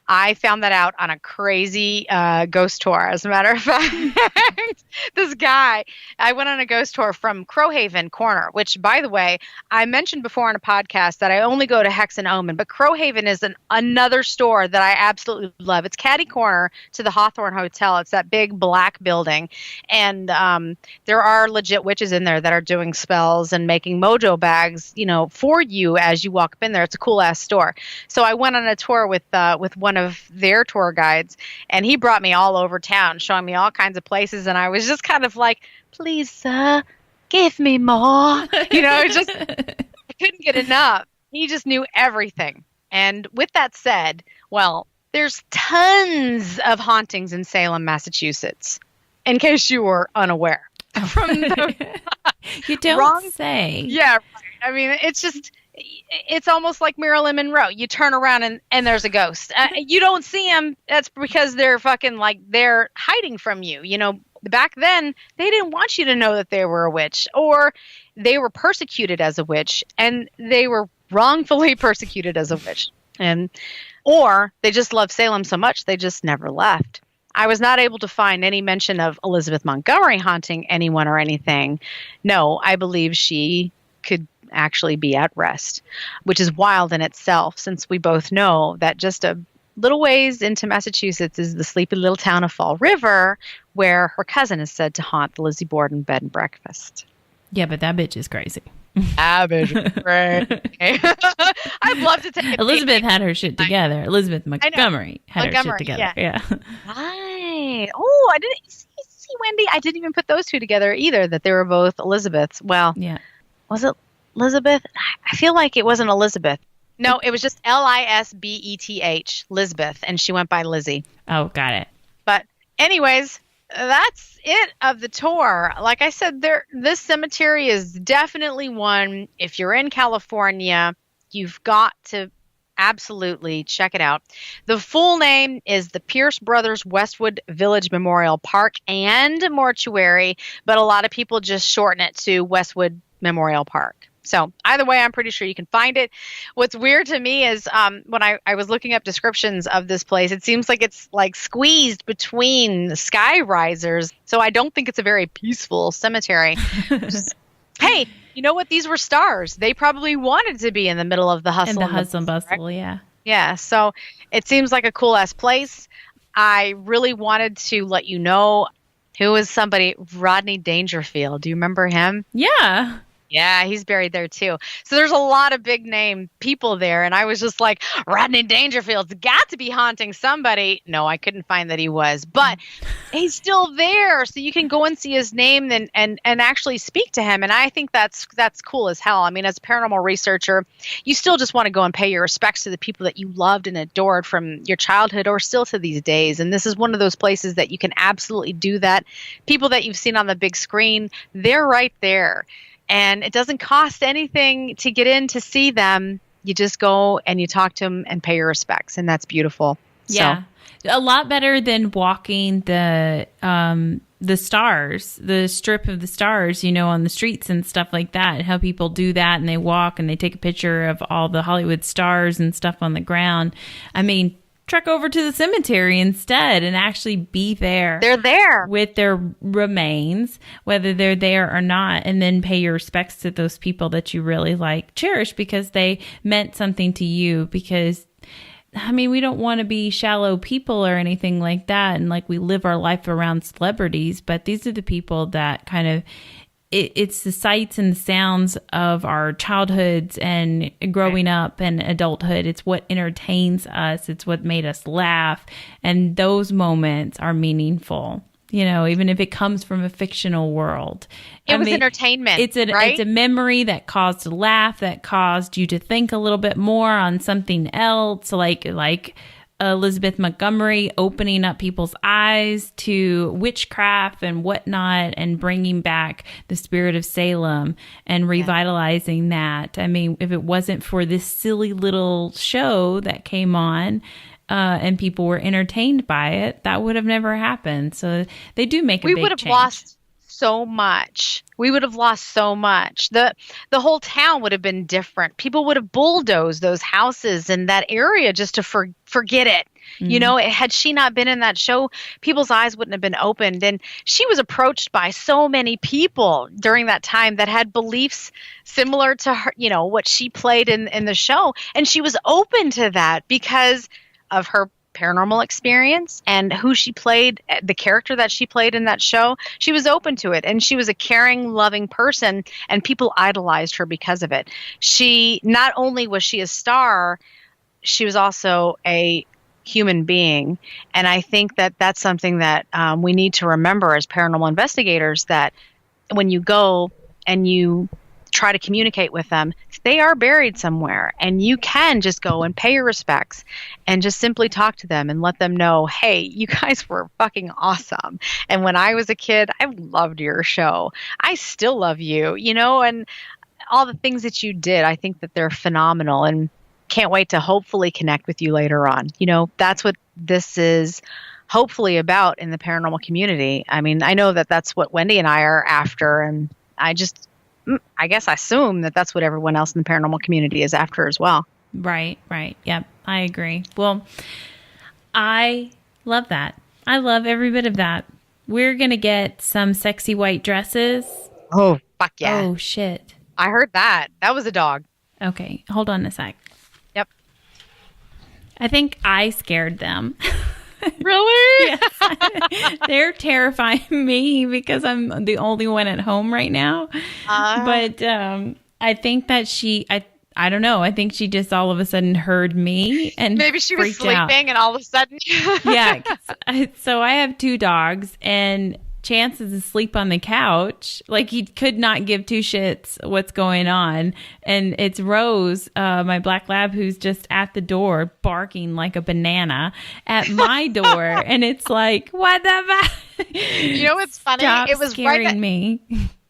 I found that out on a crazy ghost tour. As a matter of fact, this guy, I went on a ghost tour from Crowhaven Corner, which, by the way, I mentioned before on a podcast that I only go to Hex and Omen, but Crowhaven is another store that I absolutely love. It's catty corner to the Hawthorne Hotel. It's that big black building, and there are legit witches in there that are doing spells and making mojo bags, for you as you walk up in there. It's a cool ass store. So I went on a tour with one of their tour guides, and he brought me all over town, showing me all kinds of places, and I was just kind of like, please, sir, give me more. I couldn't get enough. He just knew everything. And with that said, well, there's tons of hauntings in Salem, Massachusetts, in case you were unaware. You don't say. Yeah, right. I mean, it's almost like Marilynn Monroe. You turn around and there's a ghost. You don't see them. That's because they're they're hiding from you. Back then, they didn't want you to know that they were a witch, or they were persecuted as a witch, and they were wrongfully persecuted as a witch. Or they just loved Salem so much, they just never left. I was not able to find any mention of Elizabeth Montgomery haunting anyone or anything. No, I believe she could actually be at rest, which is wild in itself, since we both know that just a little ways into Massachusetts is the sleepy little town of Fall River, where her cousin is said to haunt the Lizzie Borden bed and breakfast. Yeah, but that bitch is crazy. That bitch is crazy. I'd love to take Elizabeth had her shit together. Elizabeth Montgomery had her shit together. Yeah. Right. Oh, I didn't see Wendy. I didn't even put those two together either, that they were both Elizabeths. Well, yeah. Was it Elizabeth? I feel like it wasn't Elizabeth. No, it was just Lisbeth, Lisbeth, and she went by Lizzie. Oh, got it. But anyways, that's it of the tour. Like I said, this cemetery is definitely one. If you're in California, you've got to absolutely check it out. The full name is the Pierce Brothers Westwood Village Memorial Park and Mortuary, but a lot of people just shorten it to Westwood Memorial Park. So either way, I'm pretty sure you can find it. What's weird to me is when I was looking up descriptions of this place, it seems like it's like squeezed between sky risers. So I don't think it's a very peaceful cemetery. Hey, you know what? These were stars. They probably wanted to be in the middle of the hustle. And the hustle and bustle, right? Yeah. Yeah. So it seems like a cool ass place. I really wanted to let you know who is somebody, Rodney Dangerfield. Do you remember him? Yeah. Yeah, he's buried there too. So there's a lot of big name people there. And I was just like, Rodney Dangerfield's got to be haunting somebody. No, I couldn't find that he was, but he's still there. So you can go and see his name and actually speak to him. And I think that's cool as hell. I mean, as a paranormal researcher, you still just want to go and pay your respects to the people that you loved and adored from your childhood or still to these days. And this is one of those places that you can absolutely do that. People that you've seen on the big screen, they're right there. And it doesn't cost anything to get in to see them. You just go and you talk to them and pay your respects. And that's beautiful. Yeah. So. A lot better than walking the stars, the strip of the stars, on the streets and stuff like that. How people do that and they walk and they take a picture of all the Hollywood stars and stuff on the ground. I mean, trek over to the cemetery instead and actually be there. They're there with their remains, whether they're there or not, and then pay your respects to those people that you really cherish because they meant something to you. Because I mean, we don't want to be shallow people or anything like that, and we live our life around celebrities, but these are the people that kind of it's the sights and the sounds of our childhoods and growing up and adulthood. It's what entertains us. It's what made us laugh. And those moments are meaningful, you know, even if it comes from a fictional world. It was entertainment. It's a memory that caused a laugh, that caused you to think a little bit more on something else, like Elizabeth Montgomery opening up people's eyes to witchcraft and whatnot and bringing back the spirit of Salem and revitalizing that. I mean, if it wasn't for this silly little show that came on and people were entertained by it, that would have never happened. So they do make a big change. We would have lost so much. We would have lost so much. The whole town would have been different. People would have bulldozed those houses in that area just to forget it. Mm-hmm. You know, had she not been in that show, people's eyes wouldn't have been opened. And she was approached by so many people during that time that had beliefs similar to her, you know, what she played in the show. And she was open to that because of her paranormal experience and who she played, the character that she played in that show. She was open to it, and she was a caring, loving person, and people idolized her because of it. She not only was she a star, she was also a human being. And I think that that's something that we need to remember as paranormal investigators, that when you go and you try to communicate with them, they are buried somewhere, and you can just go and pay your respects and just simply talk to them and let them know, hey, you guys were fucking awesome. And when I was a kid, I loved your show. I still love you, you know, and all the things that you did, I think that they're phenomenal, and can't wait to hopefully connect with you later on. You know, that's what this is hopefully about in the paranormal community. I mean, I know that that's what Wendy and I are after, and I guess I assume that that's what everyone else in the paranormal community is after as well. Right. Yep. I agree. Well, I love that. I love every bit of that. We're going to get some sexy white dresses. Oh, fuck yeah. Oh, shit. I heard that. That was a dog. Okay. Hold on a sec. Yep. I think I scared them. Really? Yes. They're terrifying me because I'm the only one at home right now. But I think that I don't know. I think she just all of a sudden heard me and maybe she was sleeping out. And all of a sudden. Yeah. So I have two dogs, and Chance is asleep on the couch. Like, he could not give two shits what's going on. And it's Rose, my black lab, who's just at the door barking like a banana at my door. And it's like, what the fuck? You know what's funny? Stop it was scaring me.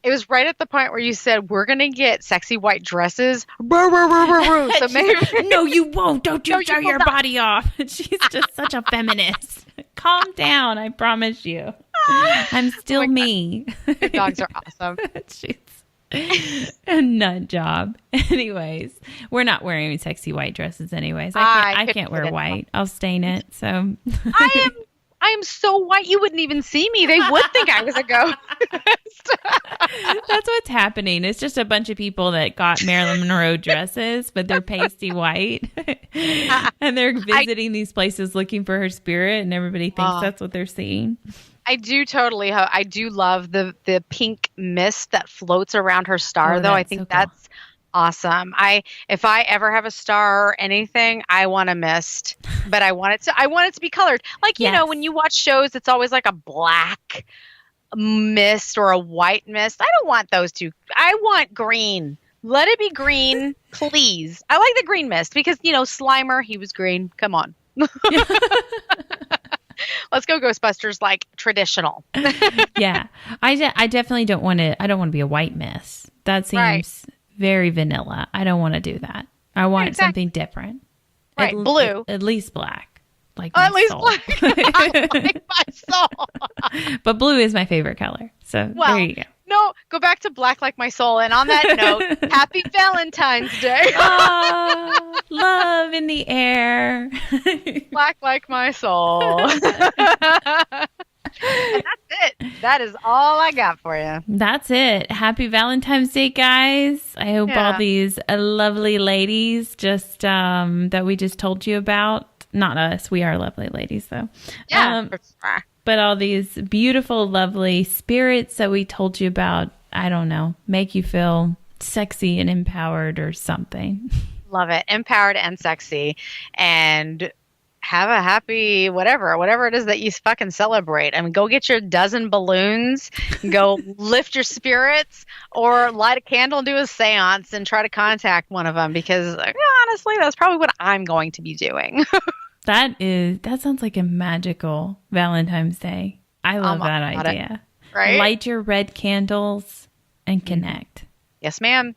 It was right at the point where you said, we're going to get sexy white dresses. So maybe. No, you won't. Don't you show your body off. She's just such a feminist. Calm down. I promise you. I'm still me. The dogs are awesome. She's a nut job. Anyways, we're not wearing sexy white dresses anyways. I can't wear white. I'll stain it. So I am so white you wouldn't even see me. They would think I was a ghost. That's what's happening. It's just a bunch of people that got Marilyn Monroe dresses, but they're pasty white. And they're visiting these places looking for her spirit, and everybody thinks that's what they're seeing. I do totally. I do love the pink mist that floats around her star, though. I think that's awesome. If I ever have a star or anything, I want a mist, but I want it to be colored. Like, you know, when you watch shows, it's always like a black mist or a white mist. I don't want those two. I want green. Let it be green, please. I like the green mist because, you know, Slimer, he was green. Come on. Let's go Ghostbusters like traditional. Yeah. I definitely don't want to. I don't want to be a white mist. That seems very vanilla. I don't want to do that. I want something different. Right. Blue. At least black. Like my soul. Black. Like my soul. But blue is my favorite color. So there you go. No, go back to black like my soul. And on that note, happy Valentine's Day. Oh, love in the air. Black like my soul. And that's it. That is all I got for you. That's it. Happy Valentine's Day, guys. I hope all these lovely ladies just that we just told you about. Not us. We are lovely ladies, though. Yeah. But all these beautiful, lovely spirits that we told you about I don't know, make you feel sexy and empowered or something. Love it. Empowered and sexy. And have a happy whatever it is that you fucking celebrate. I mean, go get your dozen balloons, go lift your spirits, or light a candle and do a seance and try to contact one of them, because honestly, that's probably what I'm going to be doing. That sounds like a magical Valentine's Day. I love that idea. Right? Light your red candles and connect. Yes, ma'am.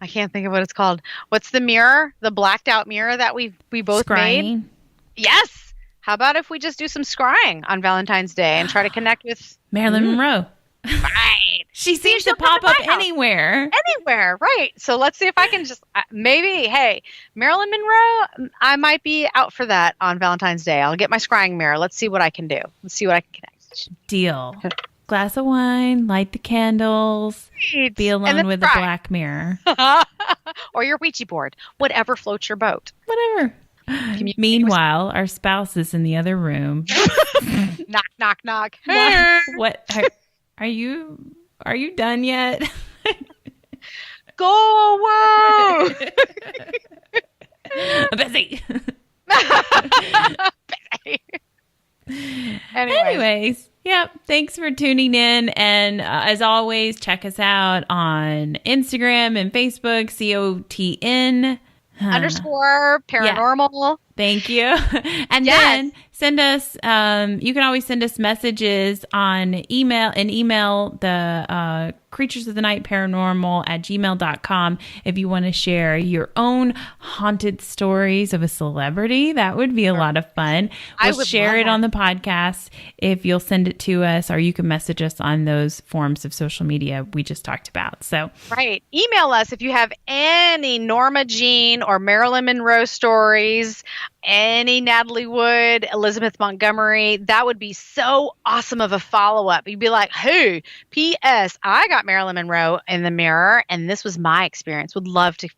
I can't think of what it's called. What's the mirror? The blacked out mirror that we both Scrying. made? Yes. How about if we just do some scrying on Valentine's Day and try to connect with Marilyn Monroe? Right. She seems to pop up anywhere. Anywhere, right. So let's see if I can just, maybe, hey, Marilyn Monroe, I might be out for that on Valentine's Day. I'll get my scrying mirror. Let's see what I can do. Let's see what I can connect. Deal. Glass of wine, light the candles, be alone with the black mirror. Or your Ouija board. Whatever floats your boat. Whatever. Meanwhile, our spouse is in the other room. Knock, knock, knock. What? Are you done yet? Go away! I'm busy. Anyways. Yep. Thanks for tuning in. And as always, check us out on Instagram and Facebook, COTN _ paranormal. Yeah. Thank you. And then send us, you can always send us messages on email the creatures of the night paranormal @gmail.com if you want to share your own haunted stories of a celebrity. That would be a lot of fun. We'll share it on the podcast if you'll send it to us, or you can message us on those forms of social media we just talked about. So right. Email us if you have any Norma Jean or Marilyn Monroe stories, any Natalie Wood, Elizabeth Montgomery. That would be so awesome of a follow-up. You'd be like, hey, P.S. I got Marilyn Monroe in the mirror, and this was my experience. Would love to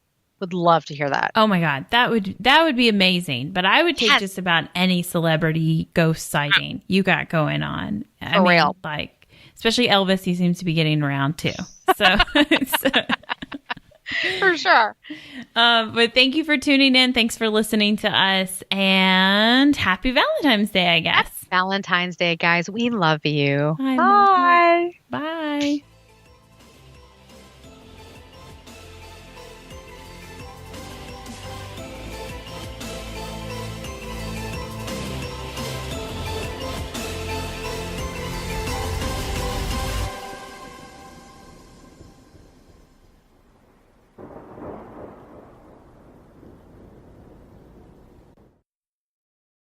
hear that. Oh my God. That would be amazing. But I would take just about any celebrity ghost sighting you got going on. For real. Like, especially Elvis, he seems to be getting around too. So for sure. But thank you for tuning in. Thanks for listening to us, and happy Valentine's Day, I guess. Happy Valentine's Day, guys. We love you. Bye. Bye.